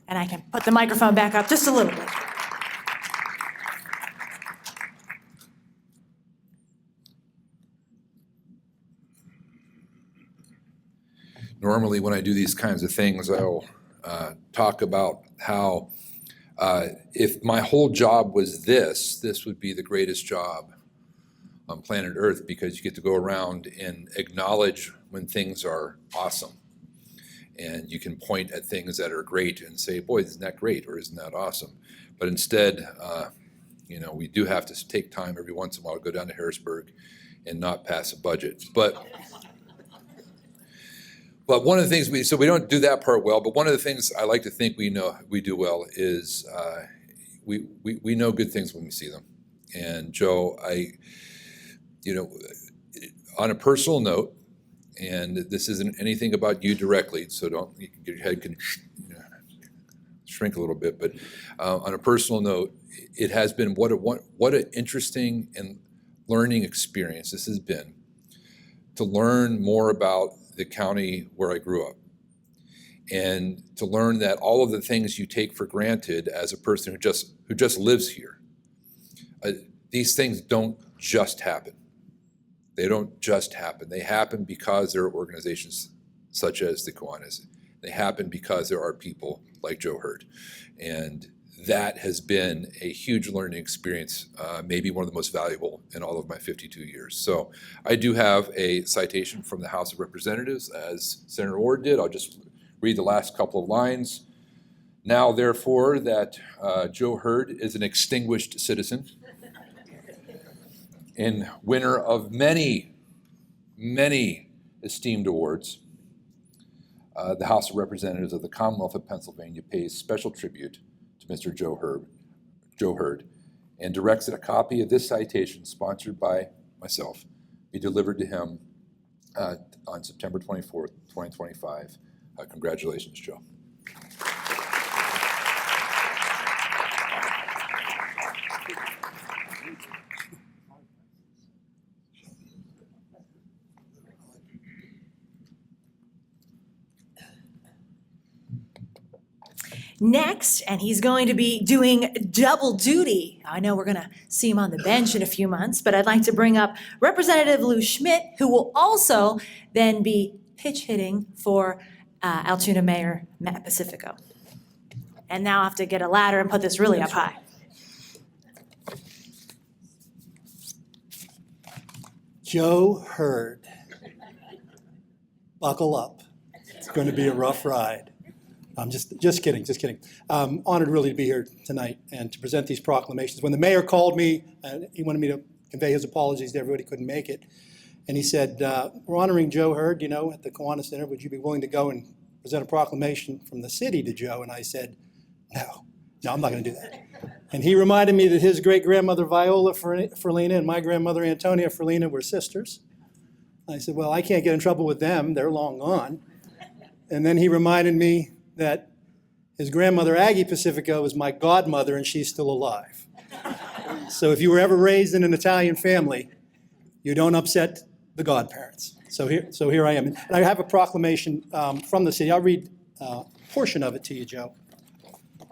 And I can put the microphone back up just a little bit. Normally, when I do these kinds of things, I'll talk about how if my whole job was this would be the greatest job on planet Earth, because you get to go around and acknowledge when things are awesome. And you can point at things that are great and say, boy, isn't that great, or isn't that awesome? But instead, we do have to take time every once in a while to go down to Harrisburg and not pass a budget. But one of the things we don't do that part well, but one of the things I like to think we do well is we know good things when we see them. And Joe, on a personal note, and this isn't anything about you directly, so your head can shrink a little bit, but on a personal note, it has been what an interesting and learning experience this has been to learn more about the county where I grew up, and to learn that all of the things you take for granted as a person who just lives here, these things don't just happen. They don't just happen. They happen because there are organizations such as the Kiwanis. They happen because there are people like Joe Hurd. And that has been a huge learning experience, maybe one of the most valuable in all of my 52 years. So I do have a citation from the House of Representatives, as Senator Ward did. I'll just read the last couple of lines. Now, therefore, that Joe Hurd is an extinguished citizen and winner of many, many esteemed awards, the House of Representatives of the Commonwealth of Pennsylvania pays special tribute to Mr. Joe Hurd, and directs that a copy of this citation, sponsored by myself, be delivered to him on September 24th, 2025. Congratulations, Joe. Next, and he's going to be doing double duty. I know we're going to see him on the bench in a few months, but I'd like to bring up Representative Lou Schmidt, who will also then be pitch hitting for Altoona Mayor Matt Pacifico. And now I have to get a ladder and put this really up high. Joe Hurd, buckle up. It's going to be a rough ride. I'm just kidding. Honored really to be here tonight and to present these proclamations. When the mayor called me, he wanted me to convey his apologies to everybody who couldn't make it. And he said, we're honoring Joe Hurd, at the Kiwanis Center. Would you be willing to go and present a proclamation from the city to Joe? And I said, no, I'm not going to do that. And he reminded me that his great-grandmother Viola Ferlina and my grandmother Antonia Ferlina were sisters. I said, well, I can't get in trouble with them. They're long gone. And then he reminded me that his grandmother, Aggie Pacifico, was my godmother, and she's still alive. So if you were ever raised in an Italian family, you don't upset the godparents. So here I am. And I have a proclamation from the city. I'll read a portion of it to you, Joe.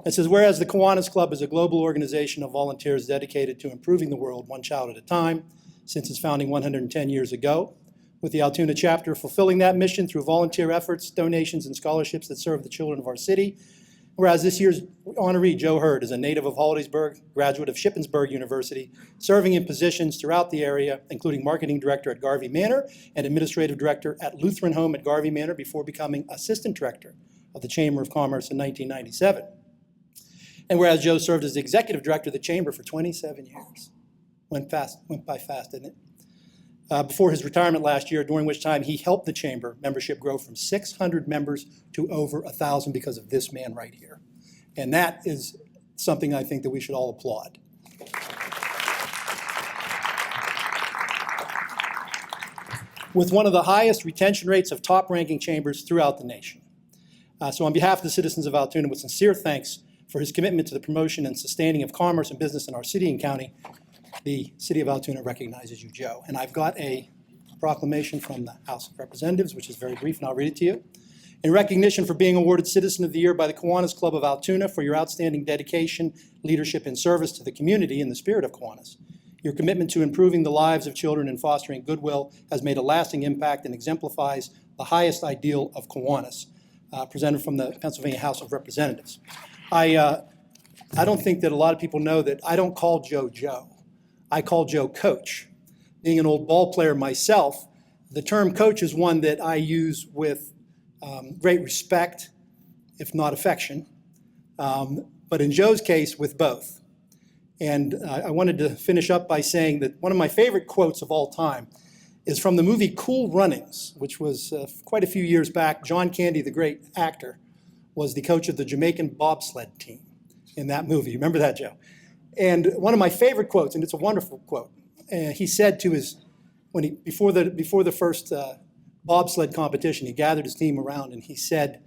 It says, whereas the Kiwanis Club is a global organization of volunteers dedicated to improving the world one child at a time since its founding 110 years ago, with the Altoona chapter fulfilling that mission through volunteer efforts, donations, and scholarships that serve the children of our city. Whereas this year's honoree, Joe Hurd, is a native of Hollidaysburg, graduate of Shippensburg University, serving in positions throughout the area, including marketing director at Garvey Manor and administrative director at Lutheran Home at Garvey Manor before becoming assistant director of the Chamber of Commerce in 1997. And whereas Joe served as the executive director of the Chamber for 27 years. Went by fast, didn't it? Before his retirement last year, during which time he helped the Chamber membership grow from 600 members to over 1,000 because of this man right here. And that is something I think that we should all applaud. With one of the highest retention rates of top-ranking chambers throughout the nation. So on behalf of the citizens of Altoona, with sincere thanks for his commitment to the promotion and sustaining of commerce and business in our city and county, the City of Altoona recognizes you, Joe. And I've got a proclamation from the House of Representatives, which is very brief, and I'll read it to you. In recognition for being awarded Citizen of the Year by the Kiwanis Club of Altoona for your outstanding dedication, leadership, and service to the community in the spirit of Kiwanis, your commitment to improving the lives of children and fostering goodwill has made a lasting impact and exemplifies the highest ideal of Kiwanis, presented from the Pennsylvania House of Representatives. I don't think that a lot of people know that I don't call Joe Joe. I call Joe Coach. Being an old ball player myself, the term coach is one that I use with great respect, if not affection, but in Joe's case, with both. And I wanted to finish up by saying that one of my favorite quotes of all time is from the movie Cool Runnings, which was quite a few years back. John Candy, the great actor, was the coach of the Jamaican bobsled team in that movie. Remember that, Joe? And one of my favorite quotes, and it's a wonderful quote, he said to before the first bobsled competition, he gathered his team around and he said,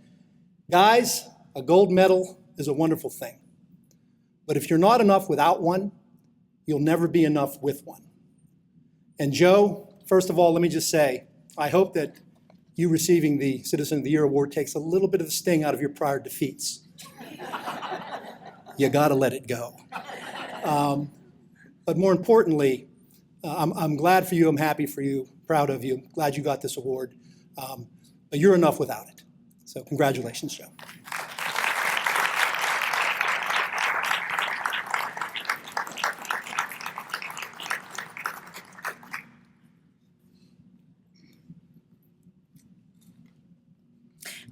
"Guys, a gold medal is a wonderful thing. But if you're not enough without one, you'll never be enough with one." And Joe, first of all, let me just say, I hope that you receiving the Citizen of the Year award takes a little bit of the sting out of your prior defeats. You gotta let it go. But more importantly, I'm glad for you, I'm happy for you, proud of you, glad you got this award. But you're enough without it. So congratulations, Joe.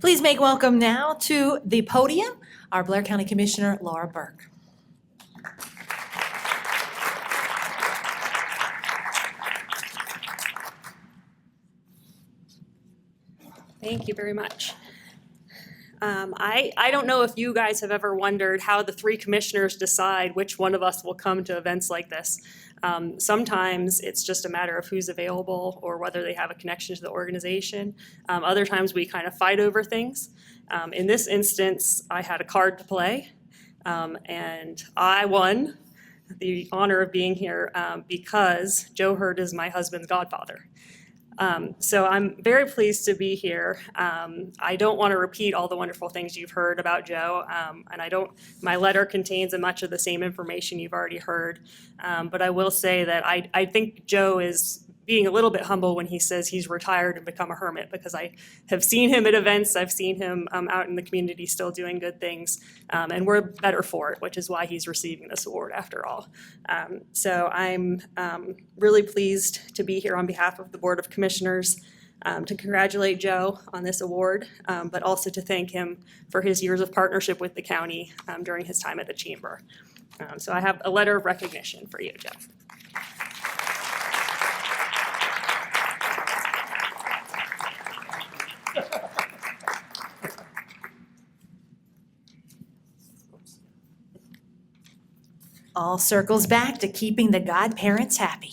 Please make welcome now to the podium, our Blair County Commissioner, Laura Burke. Thank you very much. I don't know if you guys have ever wondered how the three commissioners decide which one of us will come to events like this. Sometimes it's just a matter of who's available or whether they have a connection to the organization. Other times we kind of fight over things. In this instance, I had a card to play, and I won the honor of being here because Joe Hurd is my husband's godfather. So I'm very pleased to be here. I don't want to repeat all the wonderful things you've heard about Joe, and my letter contains much of the same information you've already heard. But I will say that I think Joe is being a little bit humble when he says he's retired and become a hermit, because I have seen him at events, I've seen him out in the community still doing good things, and we're better for it, which is why he's receiving this award after all. So I'm really pleased to be here on behalf of the Board of Commissioners to congratulate Joe on this award, but also to thank him for his years of partnership with the county during his time at the Chamber. So I have a letter of recognition for you, Joe. All circles back to keeping the godparents happy.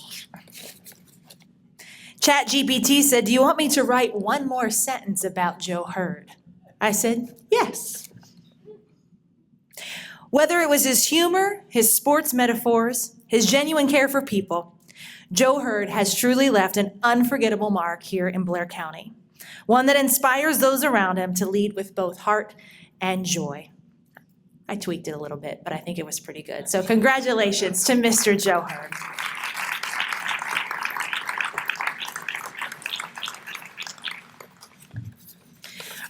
ChatGPT said, "Do you want me to write one more sentence about Joe Hurd?" I said, "Yes." Whether it was his humor, his sports metaphors, his genuine care for people, Joe Hurd has truly left an unforgettable mark here in Blair County, one that inspires those around him to lead with both heart and joy. I tweaked it a little bit, but I think it was pretty good. So congratulations to Mr. Joe Hurd.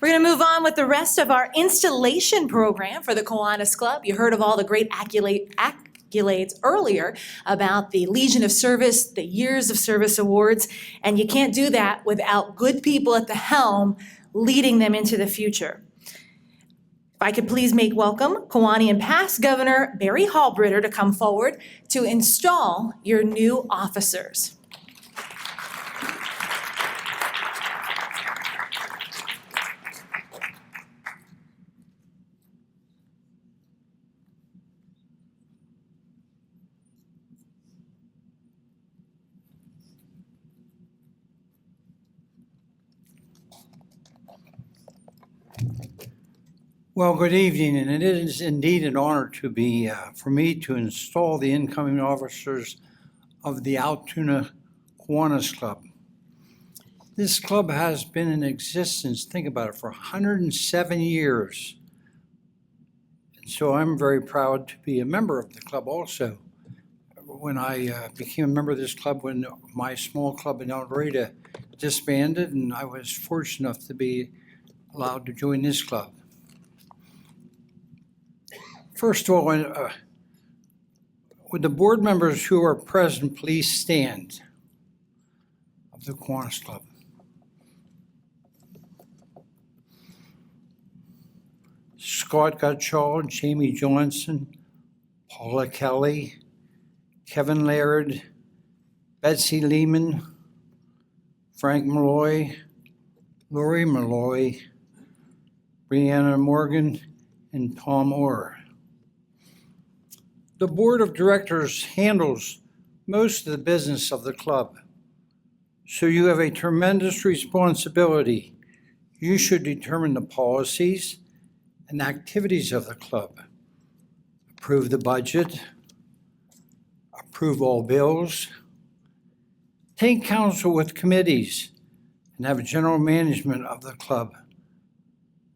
We're going to move on with the rest of our installation program for the Kiwanis Club. You heard of all the great accolades earlier about the Legion of Service, the Years of Service Awards, and you can't do that without good people at the helm leading them into the future. If I could please make welcome Kiwani and past Governor Barry Halbritter to come forward to install your new officers. Well, good evening, and it is indeed an honor to be for me to install the incoming officers of the Altoona Kiwanis Club. This club has been in existence, think about it, for 107 years. And so I'm very proud to be a member of the club also. When I became a member of this club, when my small club in El Dorado disbanded, and I was fortunate enough to be allowed to join this club. First of all, would the board members who are present please stand of the Kiwanis Club? Scott Gutschall, Jamie Johnson, Paula Kelly, Kevin Laird, Betsy Lehman, Frank Malloy, Lori Malloy, Brianna Morgan, and Tom Orr. The Board of Directors handles most of the business of the club, so you have a tremendous responsibility. You should determine the policies and activities of the club, approve the budget, approve all bills, take counsel with committees, and have general management of the club.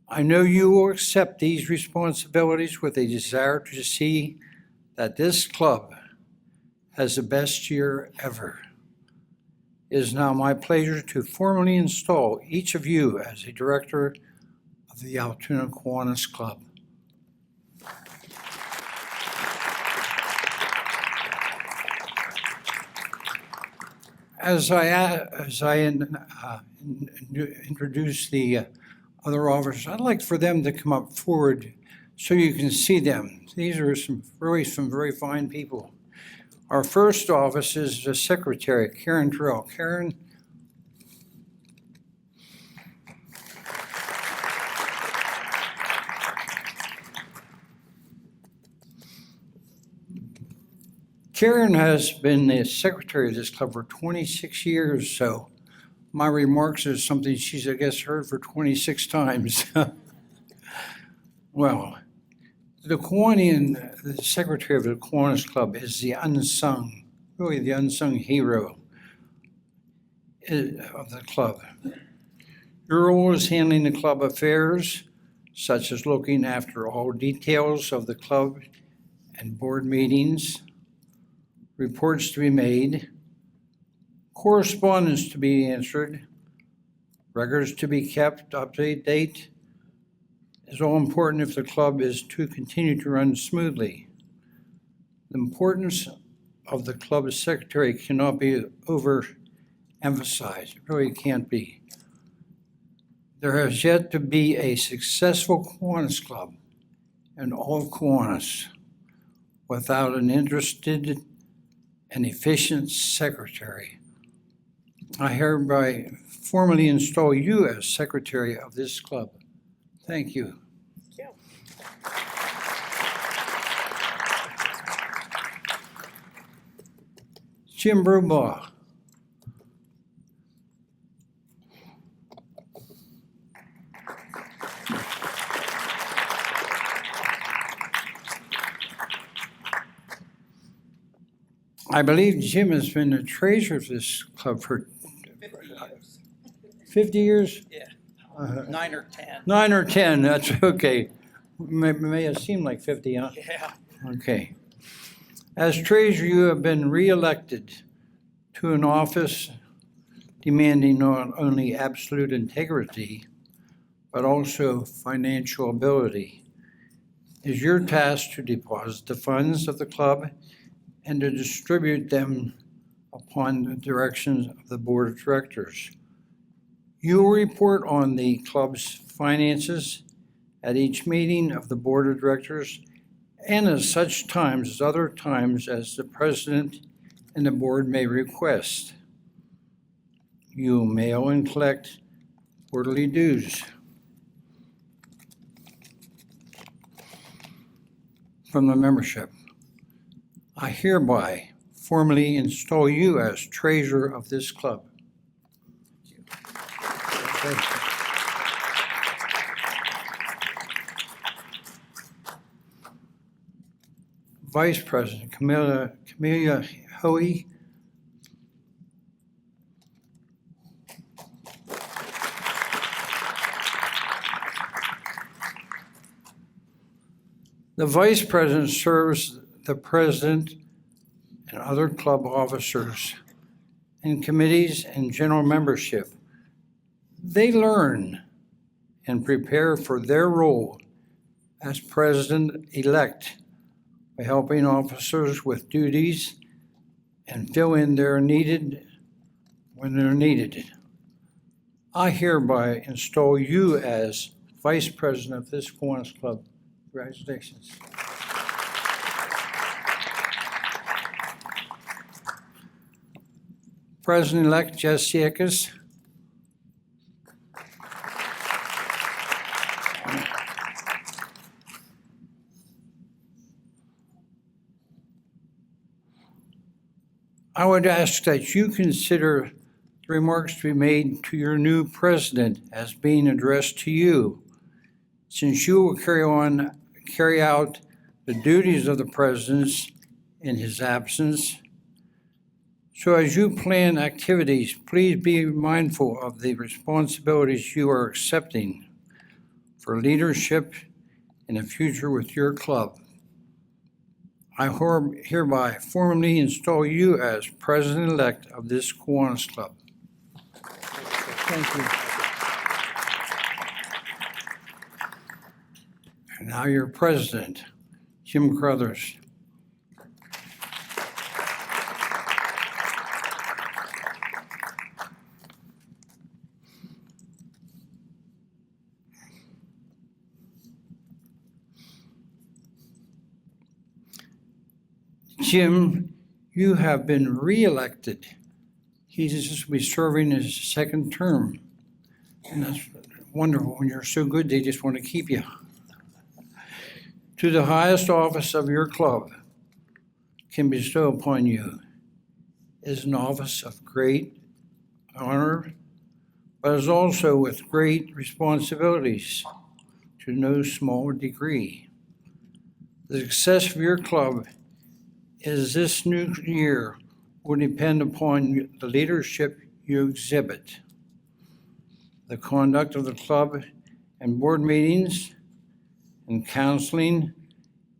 I know you will accept these responsibilities with a desire to see that this club has the best year ever. It is now my pleasure to formally install each of you as a director of the Altoona Kiwanis Club. As I introduce the other officers, I'd like for them to come up forward so you can see them. These are some very fine people. Our first office is the secretary, Karen Terrell. Karen. Karen has been the secretary of this club for 26 years, so my remarks is something she's, I guess, heard for 26 times. Well, the secretary of the Kiwanis Club is the unsung hero of the club. Your role is handling the club affairs, such as looking after all details of the club and board meetings, reports to be made, correspondence to be answered, records to be kept up to date. Is all important if the club is to continue to run smoothly. The importance of the club's secretary cannot be overemphasized. It really can't be. There has yet to be a successful Kiwanis Club in all of Kiwanis without an interested and efficient secretary. I hereby formally install you as secretary of this club. Thank you. Jim Brubaugh. I believe Jim has been the treasurer of this club for 50 years? Yeah, 9 or 10. 9 or 10, that's okay. May have seemed like 50, huh? Yeah. Okay. As treasurer, you have been re-elected to an office demanding not only absolute integrity, but also financial ability. It is your task to deposit the funds of the club and to distribute them upon the directions of the board of directors. You will report on the club's finances at each meeting of the board of directors and at such times as other times as the president and the board may request. You will mail and collect quarterly dues from the membership. I hereby formally install you as treasurer of this club. Thank you. Vice President Camelia Hoey. The Vice President serves the President and other club officers and committees and general membership. They learn and prepare for their role as President-elect by helping officers with duties and fill in their needed when they're needed. I hereby install you as Vice President of this Kiwanis Club. Congratulations. President-elect Jesse Akers. I would ask that you consider the remarks to be made to your new president as being addressed to you, since you will carry out the duties of the president in his absence. So as you plan activities, please be mindful of the responsibilities you are accepting for leadership in the future with your club. I hereby formally install you as president-elect of this Kiwanis Club. Thank you. And now your president, Jim Carruthers. Jim, you have been re-elected. He's just be serving his second term. And that's wonderful. When you're so good, they just want to keep you. To the highest office of your club can bestow upon you is an office of great honor, but is also with great responsibilities to no small degree. The success of your club is this new year will depend upon the leadership you exhibit, the conduct of the club and board meetings, and counseling,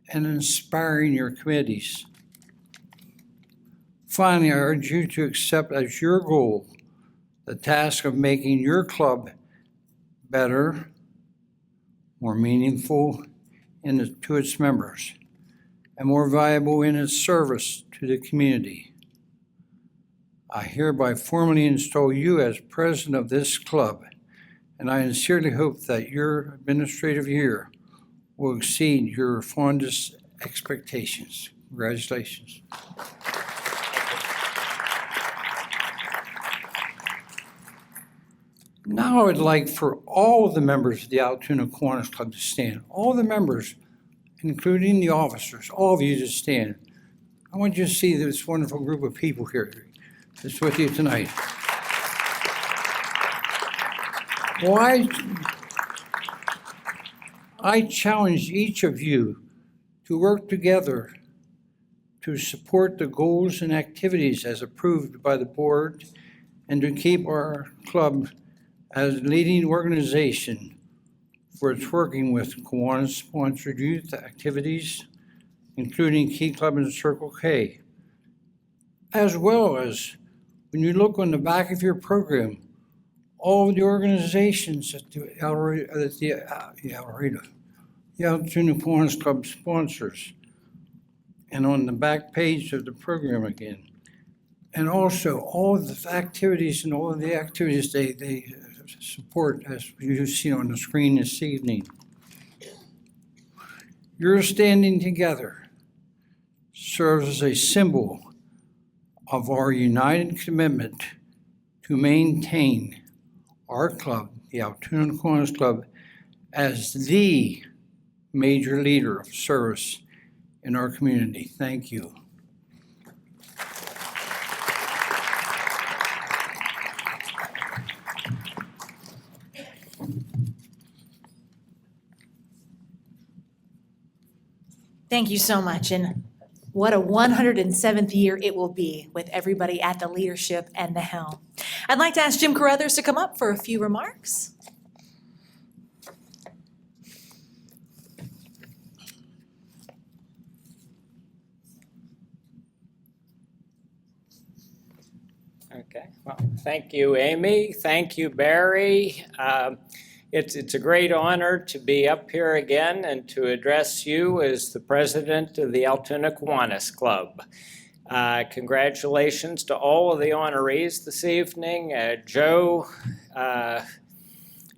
and inspiring your committees. Finally, I urge you to accept as your goal the task of making your club better, more meaningful to its members, and more valuable in its service to the community. I hereby formally install you as president of this club, and I sincerely hope that your administrative year will exceed your fondest expectations. Congratulations. Now I would like for all the members of the Altoona Kiwanis Club to stand. All the members, including the officers, all of you to stand. I want you to see this wonderful group of people here that's with you tonight. Well, I challenge each of you to work together to support the goals and activities as approved by the board and to keep our club as a leading organization for its working with Kiwanis-sponsored youth activities, including Key Club and Circle K, as well as when you look on the back of your program, all of the organizations that the Altoona Kiwanis Club sponsors, and on the back page of the program again. And also all of the activities and all of the activities they support, as you see on the screen this evening. Your standing together serves as a symbol of our united commitment to maintain our club, the Altoona Kiwanis Club, as the major leader of service in our community. Thank you. Thank you so much, and what a 107th year it will be with everybody at the leadership and the helm. I'd like to ask Jim Carruthers to come up for a few remarks. Okay, well, thank you, Amy. Thank you, Barry. It's a great honor to be up here again and to address you as the president of the Altoona Kiwanis Club. Congratulations to all of the honorees this evening. Joe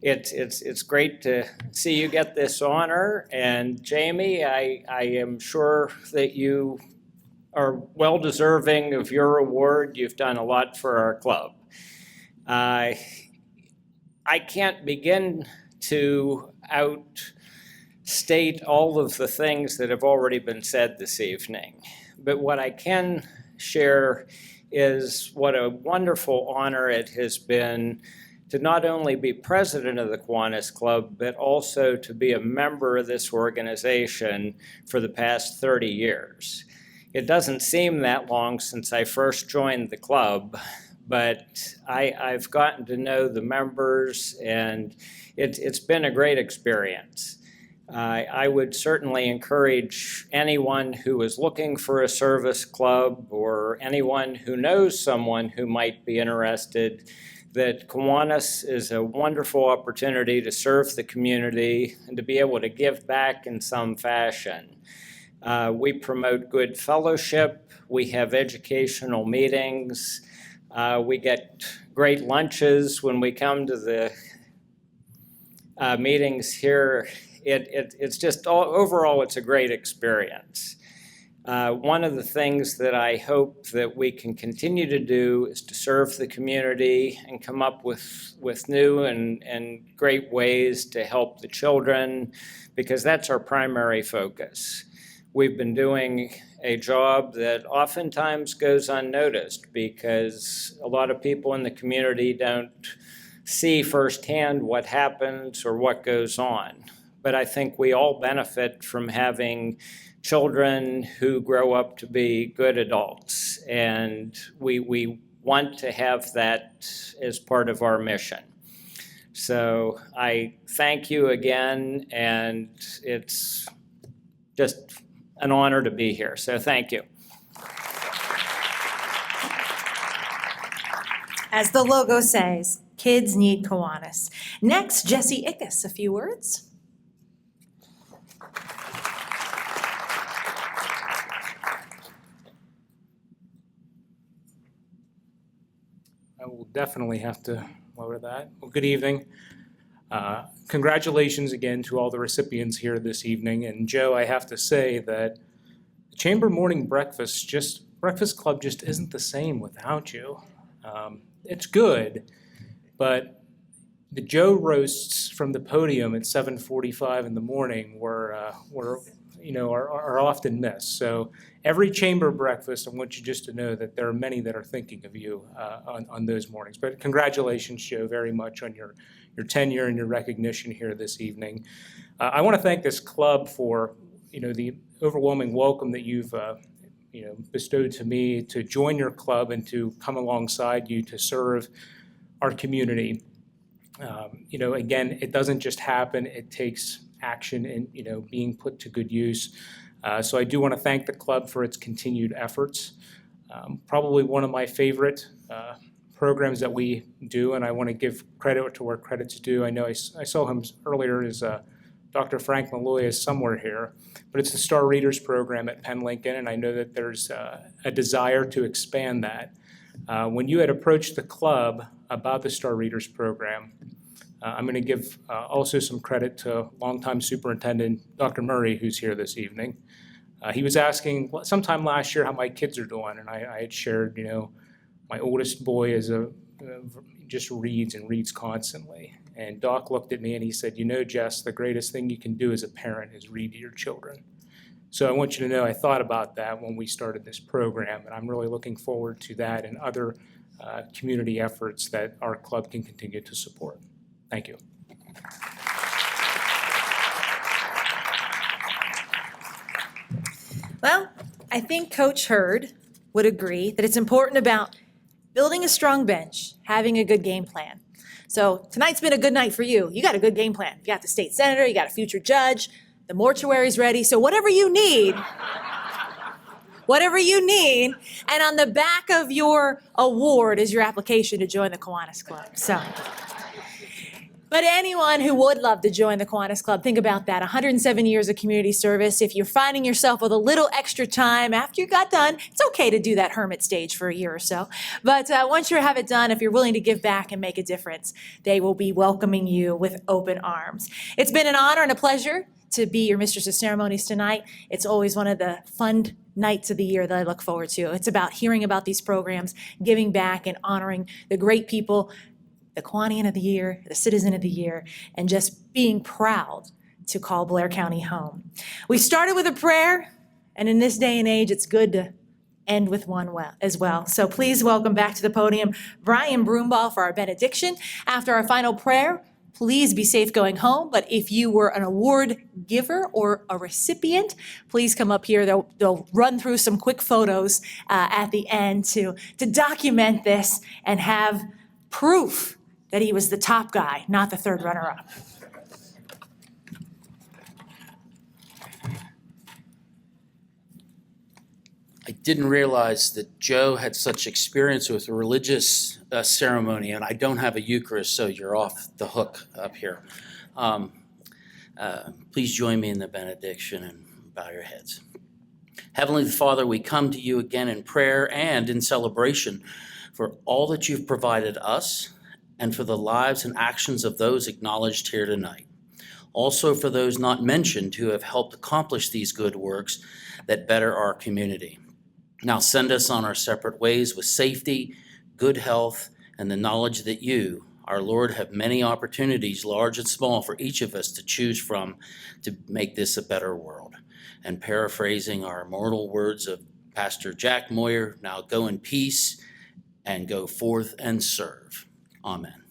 it's great to see you get this honor. And Jamie, I am sure that you are well deserving of your award. You've done a lot for our club. I can't begin to outstate all of the things that have already been said this evening. But what I can share is what a wonderful honor it has been to not only be president of the Kiwanis Club, but also to be a member of this organization for the past 30 years. It doesn't seem that long since I first joined the club, but I've gotten to know the members, and it's been a great experience. I would certainly encourage anyone who is looking for a service club or anyone who knows someone who might be interested that Kiwanis is a wonderful opportunity to serve the community and to be able to give back in some fashion. We promote good fellowship. We have educational meetings. We get great lunches when we come to the meetings here. It's just overall, it's a great experience. One of the things that I hope that we can continue to do is to serve the community and come up with new and great ways to help the children, because that's our primary focus. We've been doing a job that oftentimes goes unnoticed because a lot of people in the community don't see firsthand what happens or what goes on. But I think we all benefit from having children who grow up to be good adults, and we want to have that as part of our mission. So I thank you again, and it's just an honor to be here. So thank you. As the logo says, kids need Kiwanis. Next, Jesse Ickes, a few words. I will definitely have to lower that. Well, good evening. Congratulations again to all the recipients here this evening. And Joe, I have to say that the Chamber Morning Breakfast Club just isn't the same without you. It's good, but the Joe roasts from the podium at 7:45 in the morning are often missed. So every chamber breakfast, I want you just to know that there are many that are thinking of you on those mornings. But congratulations, Joe, very much on your tenure and your recognition here this evening. I want to thank this club for the overwhelming welcome that you've bestowed to me to join your club and to come alongside you to serve our community. Again, it doesn't just happen. It takes action and being put to good use. So I do want to thank the club for its continued efforts. Probably one of my favorite programs that we do, and I want to give credit to where credit's due. I know I saw him earlier as Dr. Frank Malloy is somewhere here, but it's the Star Readers program at Penn Lincoln, and I know that there's a desire to expand that. When you had approached the club about the Star Readers program, I'm going to give also some credit to longtime superintendent Dr. Murray, who's here this evening. He was asking sometime last year how my kids are doing, and I had shared, my oldest boy just reads constantly. And Doc looked at me and he said, Jess, the greatest thing you can do as a parent is read to your children. So I want you to know I thought about that when we started this program, and I'm really looking forward to that and other community efforts that our club can continue to support. Thank you. Well, I think Coach Hurd would agree that it's important about building a strong bench, having a good game plan. So tonight's been a good night for you. You got a good game plan. You got the state senator, you got a future judge, the mortuary's ready. So whatever you need, and on the back of your award is your application to join the Kiwanis Club. But But anyone who would love to join the Kiwanis Club, think about that. 107 years of community service. If you're finding yourself with a little extra time after you got done, it's okay to do that hermit stage for a year or so. But once you have it done, if you're willing to give back and make a difference, they will be welcoming you with open arms. It's been an honor and a pleasure to be your mistress of ceremonies tonight. It's always one of the fun nights of the year that I look forward to. It's about hearing about these programs, giving back and honoring the great people, the Kiwanian of the Year, the Citizen of the Year, and just being proud to call Blair County home. We started with a prayer, and in this day and age, it's good to end with one as well. So please welcome back to the podium Brian Broomball for our benediction. After our final prayer, please be safe going home, but if you were an award giver or a recipient, please come up here. They'll run through some quick photos at the end to document this and have proof that he was the top guy, not the third runner-up. I didn't realize that Joe had such experience with a religious ceremony, and I don't have a Eucharist, so you're off the hook up here. Please join me in the benediction and bow your heads. Heavenly Father, we come to you again in prayer and in celebration for all that you've provided us and for the lives and actions of those acknowledged here tonight. Also for those not mentioned who have helped accomplish these good works that better our community. Now send us on our separate ways with safety, good health, and the knowledge that you, our Lord, have many opportunities, large and small, for each of us to choose from to make this a better world. And paraphrasing our immortal words of Pastor Jack Moyer, now go in peace and go forth and serve. Amen.